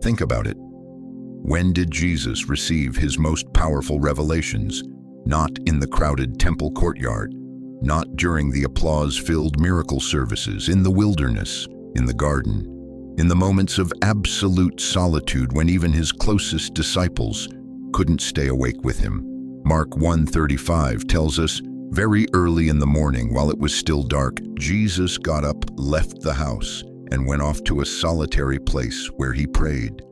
Think about it. When did Jesus receive his most powerful revelations? Not in the crowded temple courtyard, not during the applause-filled miracle services, in the wilderness, in the garden, in the moments of absolute solitude when even his closest disciples couldn't stay awake with him. Mark 1:35 tells us, very early in the morning, while it was still dark, Jesus got up, left the house, and went off to a solitary place where he prayed.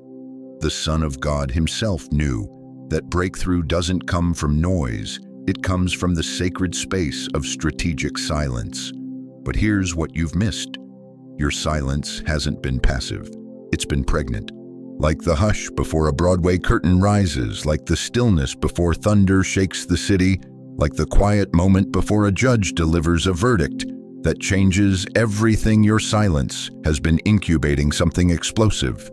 The Son of God himself knew that breakthrough doesn't come from noise, it comes from the sacred space of strategic silence. But here's what you've missed. Your silence hasn't been passive, it's been pregnant. Like the hush before a Broadway curtain rises, like the stillness before thunder shakes the city, like the quiet moment before a judge delivers a verdict that changes everything. Your silence has been incubating something explosive.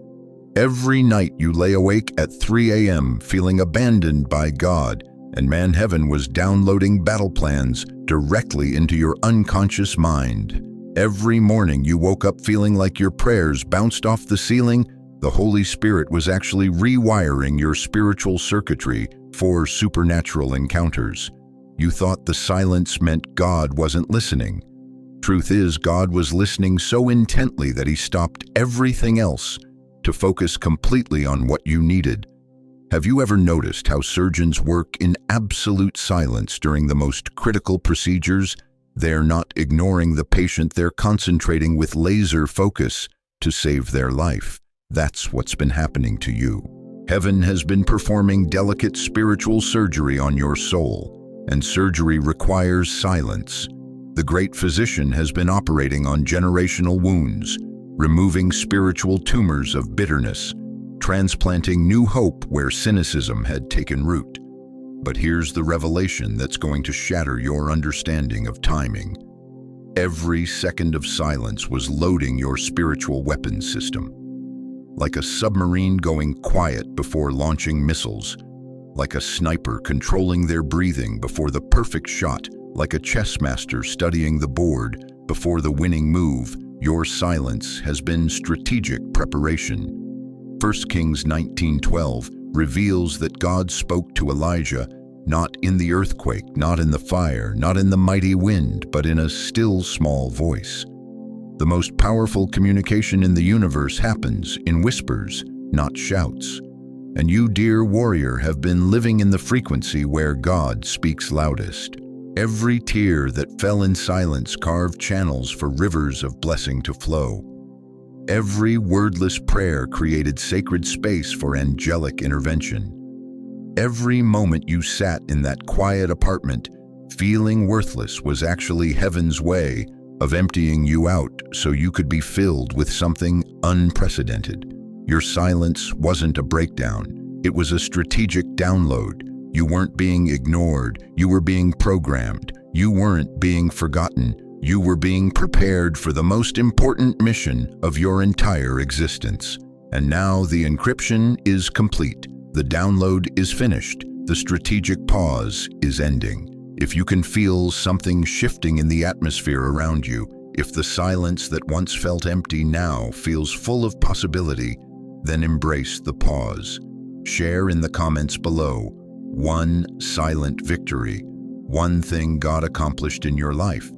Every night you lay awake at 3 a.m. feeling abandoned by God, and heaven was downloading battle plans directly into your unconscious mind. Every morning you woke up feeling like your prayers bounced off the ceiling. The Holy Spirit was actually rewiring your spiritual circuitry for supernatural encounters. You thought the silence meant God wasn't listening. Truth is, God was listening so intently that he stopped everything else to focus completely on what you needed. Have you ever noticed how surgeons work in absolute silence during the most critical procedures? They're not ignoring the patient, they're concentrating with laser focus to save their life. That's what's been happening to you. Heaven has been performing delicate spiritual surgery on your soul, and surgery requires silence. The great physician has been operating on generational wounds, removing spiritual tumors of bitterness, transplanting new hope where cynicism had taken root. But here's the revelation that's going to shatter your understanding of timing. Every second of silence was loading your spiritual weapons system. Like a submarine going quiet before launching missiles, like a sniper controlling their breathing before the perfect shot, like a chess master studying the board before the winning move. Your silence has been strategic preparation. 1 Kings 19:12 reveals that God spoke to Elijah not in the earthquake, not in the fire, not in the mighty wind, but in a still small voice. The most powerful communication in the universe happens in whispers, not shouts. And you, dear warrior, have been living in the frequency where God speaks loudest. Every tear that fell in silence carved channels for rivers of blessing to flow. Every wordless prayer created sacred space for angelic intervention. Every moment you sat in that quiet apartment, feeling worthless, was actually heaven's way of emptying you out so you could be filled with something unprecedented. Your silence wasn't a breakdown, it was a strategic download. You weren't being ignored, you were being programmed. You weren't being forgotten, you were being prepared for the most important mission of your entire existence. And now the encryption is complete. The download is finished. The strategic pause is ending. If you can feel something shifting in the atmosphere around you, if the silence that once felt empty now feels full of possibility, then embrace the pause. Share in the comments below one silent victory, one thing God accomplished in your life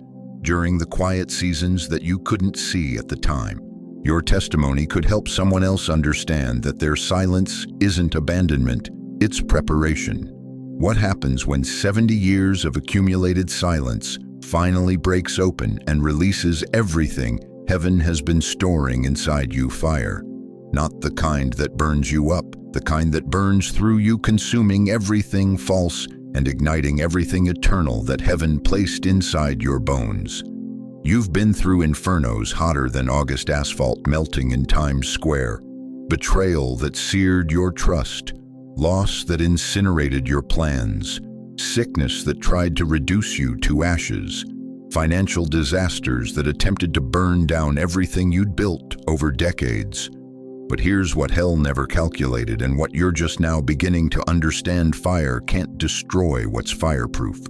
during the quiet seasons that you couldn't see at the time. Your testimony could help someone else understand that their silence isn't abandonment, it's preparation. What happens when 70 years of accumulated silence finally breaks open and releases everything heaven has been storing inside you? Fire. Not the kind that burns you up, the kind that burns through you, consuming everything false and igniting everything eternal that heaven placed inside your bones. You've been through infernos hotter than August asphalt melting in Times Square, betrayal that seared your trust, loss that incinerated your plans, sickness that tried to reduce you to ashes, financial disasters that attempted to burn down everything you'd built over decades. But here's what hell never calculated, and what you're just now beginning to understand: fire can't destroy what's fireproof.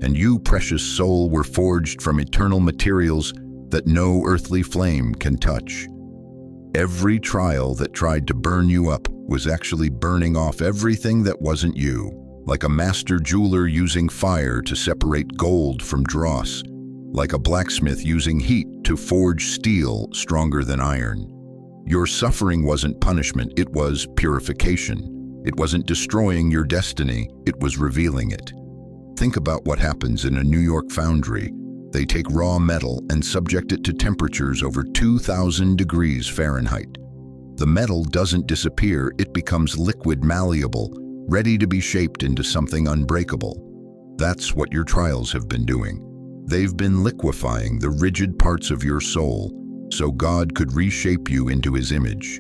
And you, precious soul, were forged from eternal materials that no earthly flame can touch. Every trial that tried to burn you up was actually burning off everything that wasn't you, like a master jeweler using fire to separate gold from dross, like a blacksmith using heat to forge steel stronger than iron. Your suffering wasn't punishment, it was purification. It wasn't destroying your destiny, it was revealing it. Think about what happens in a New York foundry. They take raw metal and subject it to temperatures over 2,000 degrees Fahrenheit. The metal doesn't disappear, it becomes liquid, malleable, ready to be shaped into something unbreakable. That's what your trials have been doing. They've been liquefying the rigid parts of your soul, so God could reshape you into His image.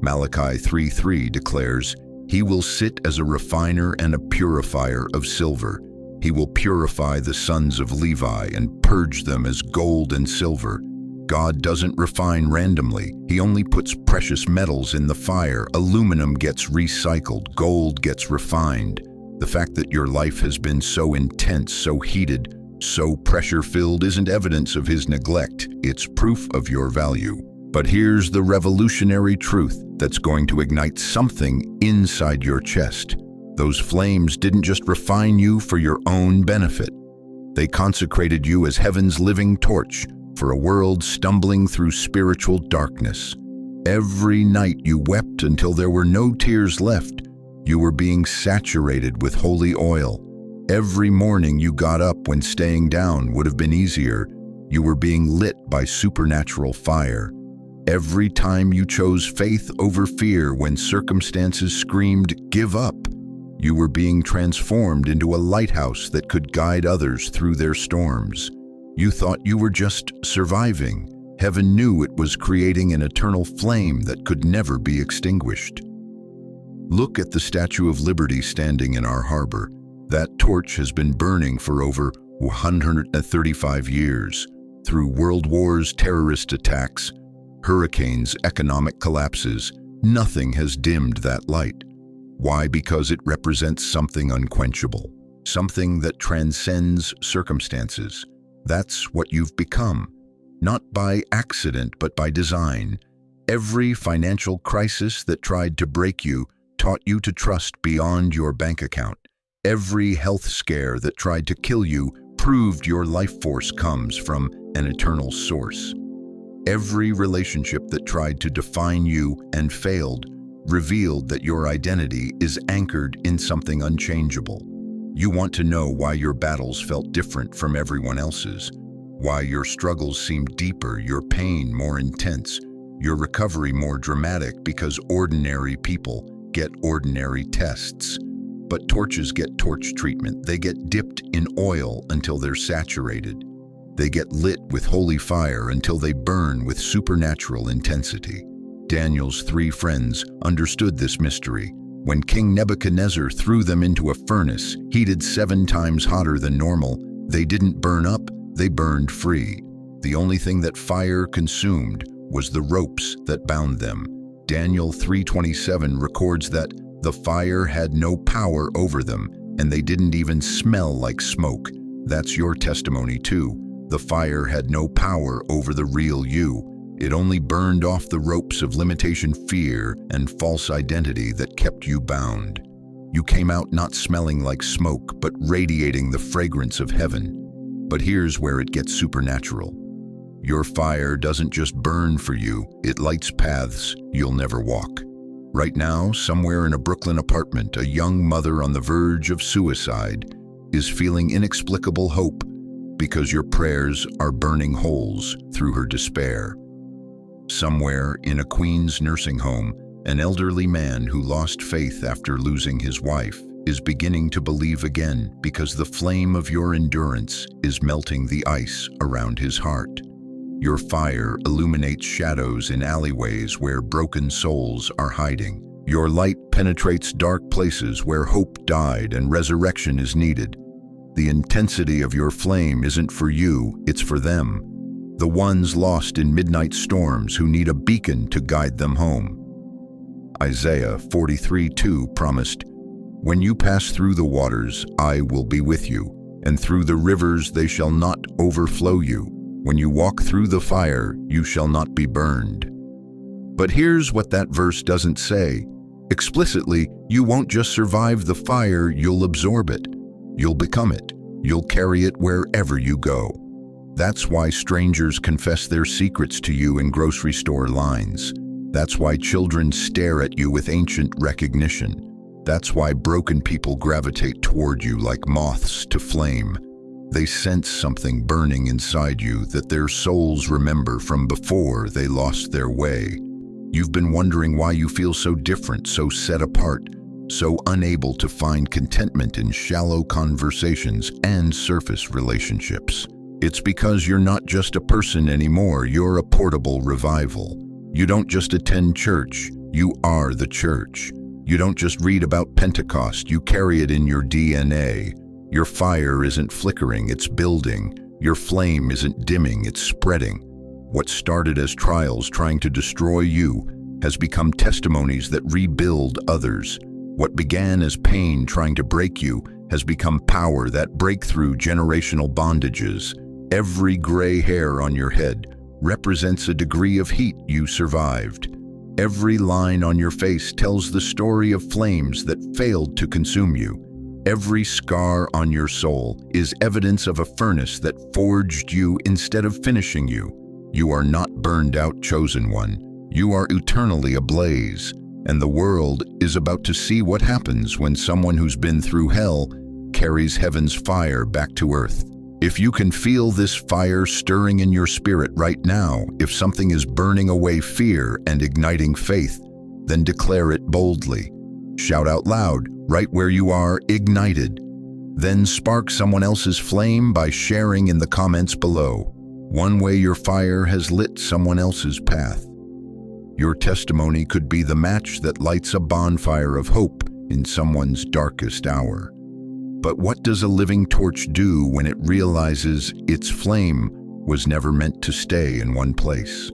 Malachi 3:3 declares, "He will sit as a refiner and a purifier of silver. He will purify the sons of Levi and purge them as gold and silver." God doesn't refine randomly. He only puts precious metals in the fire. Aluminum gets recycled, gold gets refined. The fact that your life has been so intense, so heated, so pressure-filled isn't evidence of His neglect. It's proof of your value. But here's the revolutionary truth that's going to ignite something inside your chest. Those flames didn't just refine you for your own benefit. They consecrated you as heaven's living torch for a world stumbling through spiritual darkness. Every night you wept until there were no tears left. You were being saturated with holy oil. Every morning you got up when staying down would have been easier. You were being lit by supernatural fire. Every time you chose faith over fear when circumstances screamed, "Give up," you were being transformed into a lighthouse that could guide others through their storms. You thought you were just surviving. Heaven knew it was creating an eternal flame that could never be extinguished. Look at the Statue of Liberty standing in our harbor. That torch has been burning for over 135 years. Through world wars, terrorist attacks, hurricanes, economic collapses, nothing has dimmed that light. Why? Because it represents something unquenchable, something that transcends circumstances. That's what you've become, not by accident, but by design. Every financial crisis that tried to break you taught you to trust beyond your bank account. Every health scare that tried to kill you proved your life force comes from an eternal source. Every relationship that tried to define you and failed revealed that your identity is anchored in something unchangeable. You want to know why your battles felt different from everyone else's, why your struggles seemed deeper, your pain more intense, your recovery more dramatic, because ordinary people get ordinary tests. But torches get torch treatment. They get dipped in oil until they're saturated. They get lit with holy fire until they burn with supernatural intensity. Daniel's 3 friends understood this mystery. When King Nebuchadnezzar threw them into a furnace heated 7 times hotter than normal, they didn't burn up, they burned free. The only thing that fire consumed was the ropes that bound them. Daniel 3:27 records that the fire had no power over them, and they didn't even smell like smoke. That's your testimony too. The fire had no power over the real you. It only burned off the ropes of limitation, fear, and false identity that kept you bound. You came out not smelling like smoke, but radiating the fragrance of heaven. But here's where it gets supernatural. Your fire doesn't just burn for you, it lights paths you'll never walk. Right now, somewhere in a Brooklyn apartment, a young mother on the verge of suicide is feeling inexplicable hope because your prayers are burning holes through her despair. Somewhere in a Queens nursing home, an elderly man who lost faith after losing his wife is beginning to believe again because the flame of your endurance is melting the ice around his heart. Your fire illuminates shadows in alleyways where broken souls are hiding. Your light penetrates dark places where hope died and resurrection is needed. The intensity of your flame isn't for you, it's for them. The ones lost in midnight storms who need a beacon to guide them home. Isaiah 43:2 promised, "When you pass through the waters, I will be with you, and through the rivers they shall not overflow you. When you walk through the fire, you shall not be burned." But here's what that verse doesn't say. Explicitly, you won't just survive the fire, you'll absorb it. You'll become it. You'll carry it wherever you go. That's why strangers confess their secrets to you in grocery store lines. That's why children stare at you with ancient recognition. That's why broken people gravitate toward you like moths to flame. They sense something burning inside you that their souls remember from before they lost their way. You've been wondering why you feel so different, so set apart, so unable to find contentment in shallow conversations and surface relationships. It's because you're not just a person anymore, you're a portable revival. You don't just attend church, you are the church. You don't just read about Pentecost, you carry it in your DNA. Your fire isn't flickering, it's building. Your flame isn't dimming, it's spreading. What started as trials trying to destroy you has become testimonies that rebuild others. What began as pain trying to break you has become power that breaks through generational bondages. Every gray hair on your head represents a degree of heat you survived. Every line on your face tells the story of flames that failed to consume you. Every scar on your soul is evidence of a furnace that forged you instead of finishing you. You are not burned out, chosen one. You are eternally ablaze, and the world is about to see what happens when someone who's been through hell carries heaven's fire back to earth. If you can feel this fire stirring in your spirit right now, if something is burning away fear and igniting faith, then declare it boldly. Shout out loud, right where you are, ignited. Then spark someone else's flame by sharing in the comments below. One way your fire has lit someone else's path. Your testimony could be the match that lights a bonfire of hope in someone's darkest hour. But what does a living torch do when it realizes its flame was never meant to stay in one place?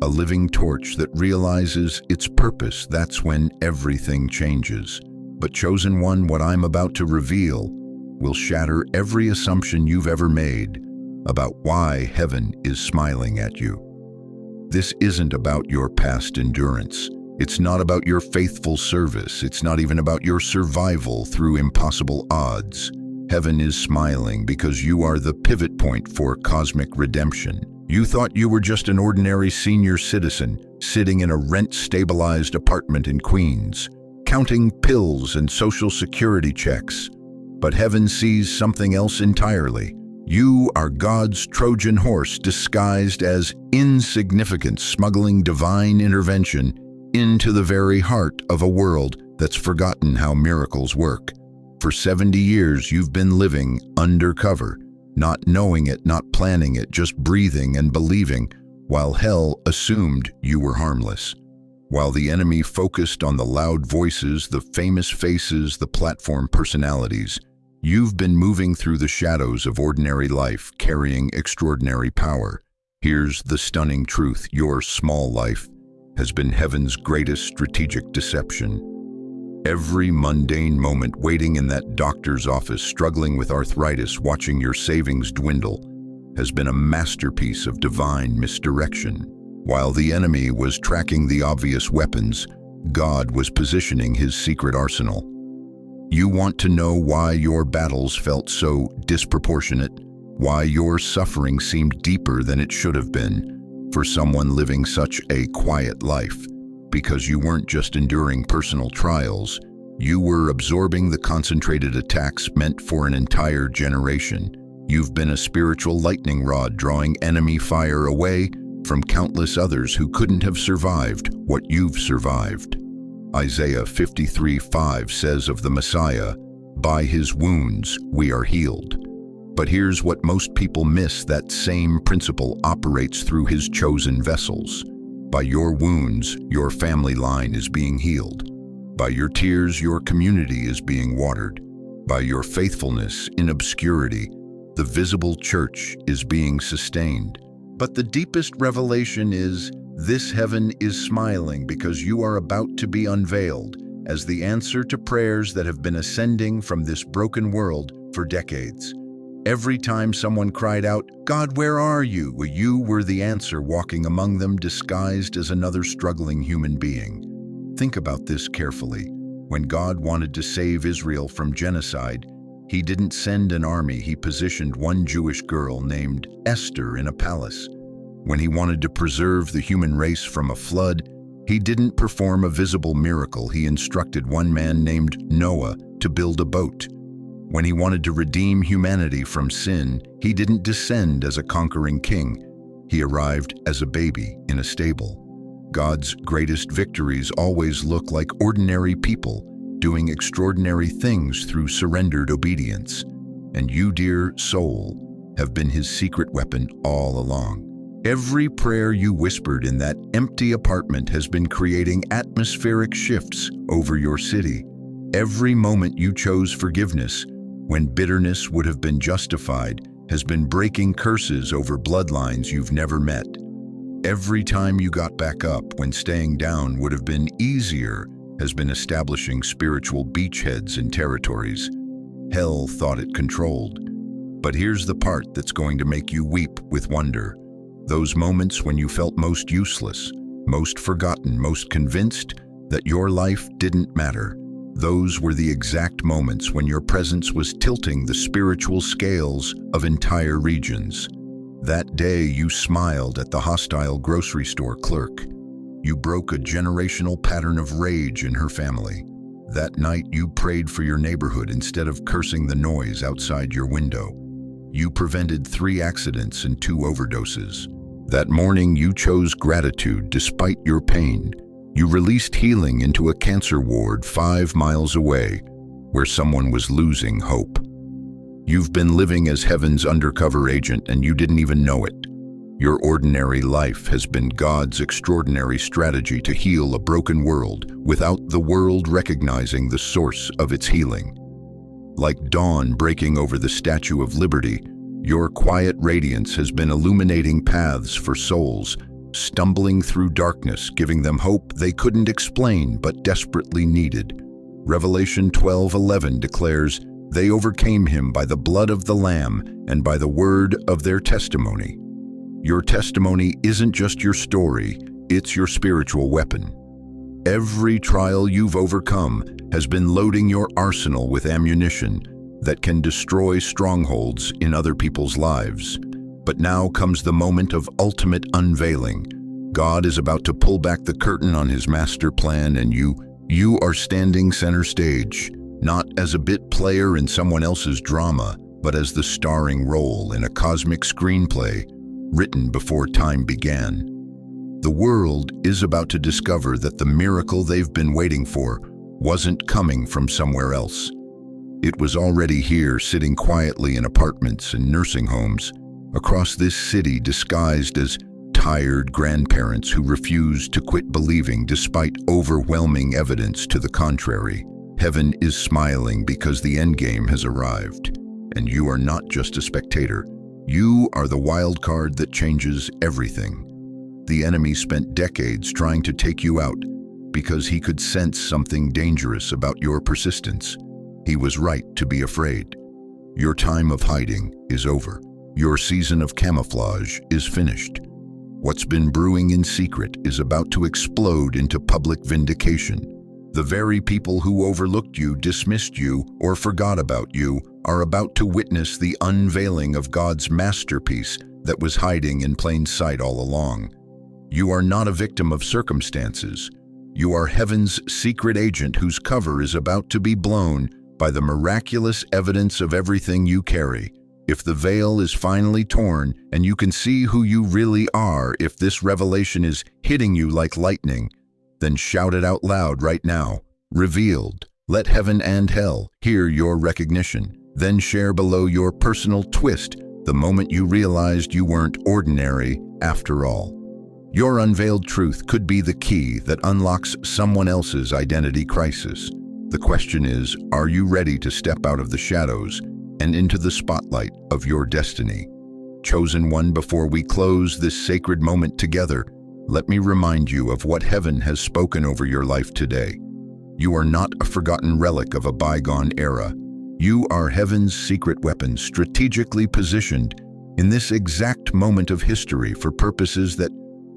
A living torch that realizes its purpose, that's when everything changes. But chosen one, what I'm about to reveal will shatter every assumption you've ever made about why heaven is smiling at you. This isn't about your past endurance. It's not about your faithful service. It's not even about your survival through impossible odds. Heaven is smiling because you are the pivot point for cosmic redemption. You thought you were just an ordinary senior citizen sitting in a rent-stabilized apartment in Queens, counting pills and social security checks. But heaven sees something else entirely. You are God's Trojan horse disguised as insignificant, smuggling divine intervention into the very heart of a world that's forgotten how miracles work. For 70 years, you've been living undercover, not knowing it, not planning it, just breathing and believing, while hell assumed you were harmless. While the enemy focused on the loud voices, the famous faces, the platform personalities, you've been moving through the shadows of ordinary life, carrying extraordinary power. Here's the stunning truth: your small life has been heaven's greatest strategic deception. Every mundane moment waiting in that doctor's office, struggling with arthritis, watching your savings dwindle, has been a masterpiece of divine misdirection. While the enemy was tracking the obvious weapons, God was positioning his secret arsenal. You want to know why your battles felt so disproportionate, why your suffering seemed deeper than it should have been for someone living such a quiet life, because you weren't just enduring personal trials, you were absorbing the concentrated attacks meant for an entire generation. You've been a spiritual lightning rod drawing enemy fire away from countless others who couldn't have survived what you've survived. Isaiah 53:5 says of the Messiah, "By his wounds we are healed." But here's what most people miss: that same principle operates through his chosen vessels. By your wounds, your family line is being healed. By your tears, your community is being watered. By your faithfulness in obscurity, the visible church is being sustained. But the deepest revelation is, this heaven is smiling because you are about to be unveiled as the answer to prayers that have been ascending from this broken world for decades. Every time someone cried out, "God, where are you?" you were the answer, walking among them disguised as another struggling human being. Think about this carefully. When God wanted to save Israel from genocide, He didn't send an army. He positioned one Jewish girl named Esther in a palace. When He wanted to preserve the human race from a flood, He didn't perform a visible miracle. He instructed one man named Noah to build a boat. When He wanted to redeem humanity from sin, He didn't descend as a conquering king. He arrived as a baby in a stable. God's greatest victories always look like ordinary people doing extraordinary things through surrendered obedience. And you, dear soul, have been His secret weapon all along. Every prayer you whispered in that empty apartment has been creating atmospheric shifts over your city. Every moment you chose forgiveness when bitterness would have been justified has been breaking curses over bloodlines you've never met. Every time you got back up when staying down would have been easier has been establishing spiritual beachheads in territories hell thought it controlled. But here's the part that's going to make you weep with wonder. Those moments when you felt most useless, most forgotten, most convinced that your life didn't matter. Those were the exact moments when your presence was tilting the spiritual scales of entire regions. That day you smiled at the hostile grocery store clerk. You broke a generational pattern of rage in her family. That night you prayed for your neighborhood instead of cursing the noise outside your window. You prevented 3 accidents and 2 overdoses. That morning you chose gratitude despite your pain. You released healing into a cancer ward 5 miles away, where someone was losing hope. You've been living as heaven's undercover agent and you didn't even know it. Your ordinary life has been God's extraordinary strategy to heal a broken world without the world recognizing the source of its healing. Like dawn breaking over the Statue of Liberty, your quiet radiance has been illuminating paths for souls, stumbling through darkness, giving them hope they couldn't explain but desperately needed. Revelation 12:11 declares, "They overcame him by the blood of the Lamb and by the word of their testimony." Your testimony isn't just your story, it's your spiritual weapon. Every trial you've overcome has been loading your arsenal with ammunition that can destroy strongholds in other people's lives. But now comes the moment of ultimate unveiling. God is about to pull back the curtain on His master plan, and you are standing center stage, not as a bit player in someone else's drama, but as the starring role in a cosmic screenplay written before time began. The world is about to discover that the miracle they've been waiting for wasn't coming from somewhere else. It was already here, sitting quietly in apartments and nursing homes across this city, disguised as tired grandparents who refused to quit believing despite overwhelming evidence to the contrary. Heaven is smiling because the endgame has arrived, and you are not just a spectator. You are the wild card that changes everything. The enemy spent decades trying to take you out because he could sense something dangerous about your persistence. He was right to be afraid. Your time of hiding is over. Your season of camouflage is finished. What's been brewing in secret is about to explode into public vindication. The very people who overlooked you, dismissed you, or forgot about you are about to witness the unveiling of God's masterpiece that was hiding in plain sight all along. You are not a victim of circumstances. You are heaven's secret agent whose cover is about to be blown by the miraculous evidence of everything you carry. If the veil is finally torn and you can see who you really are, if this revelation is hitting you like lightning, then shout it out loud right now. Revealed. Let heaven and hell hear your recognition. Then share below your personal twist, the moment you realized you weren't ordinary after all. Your unveiled truth could be the key that unlocks someone else's identity crisis. The question is, are you ready to step out of the shadows and into the spotlight of your destiny? Chosen one, before we close this sacred moment together, let me remind you of what heaven has spoken over your life today. You are not a forgotten relic of a bygone era. You are heaven's secret weapon, strategically positioned in this exact moment of history for purposes that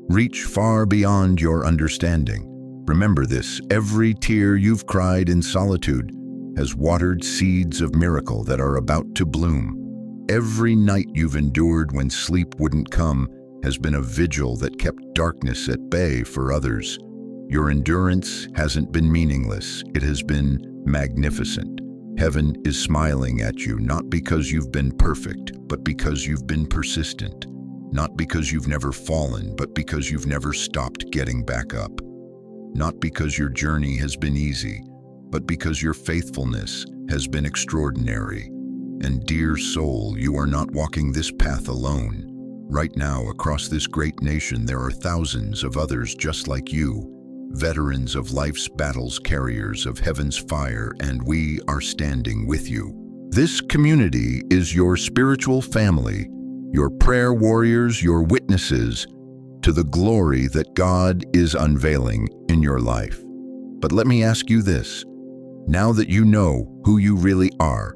reach far beyond your understanding. Remember this: every tear you've cried in solitude has watered seeds of miracle that are about to bloom. Every night you've endured when sleep wouldn't come has been a vigil that kept darkness at bay for others. Your endurance hasn't been meaningless, it has been magnificent. Heaven is smiling at you, not because you've been perfect, but because you've been persistent. Not because you've never fallen, but because you've never stopped getting back up. Not because your journey has been easy, but because your faithfulness has been extraordinary. And dear soul, you are not walking this path alone. Right now, across this great nation, there are thousands of others just like you, veterans of life's battles, carriers of heaven's fire, and we are standing with you. This community is your spiritual family, your prayer warriors, your witnesses to the glory that God is unveiling in your life. But let me ask you this: now that you know who you really are,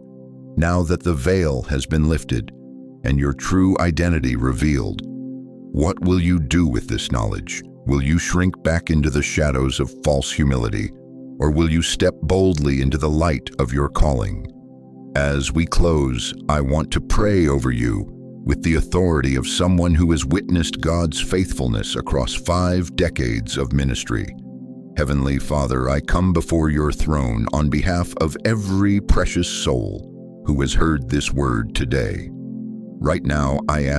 now that the veil has been lifted and your true identity revealed, what will you do with this knowledge? Will you shrink back into the shadows of false humility, or will you step boldly into the light of your calling? As we close, I want to pray over you with the authority of someone who has witnessed God's faithfulness across 5 decades of ministry. Heavenly Father, I come before your throne on behalf of every precious soul who has heard this word today. Right now, I ask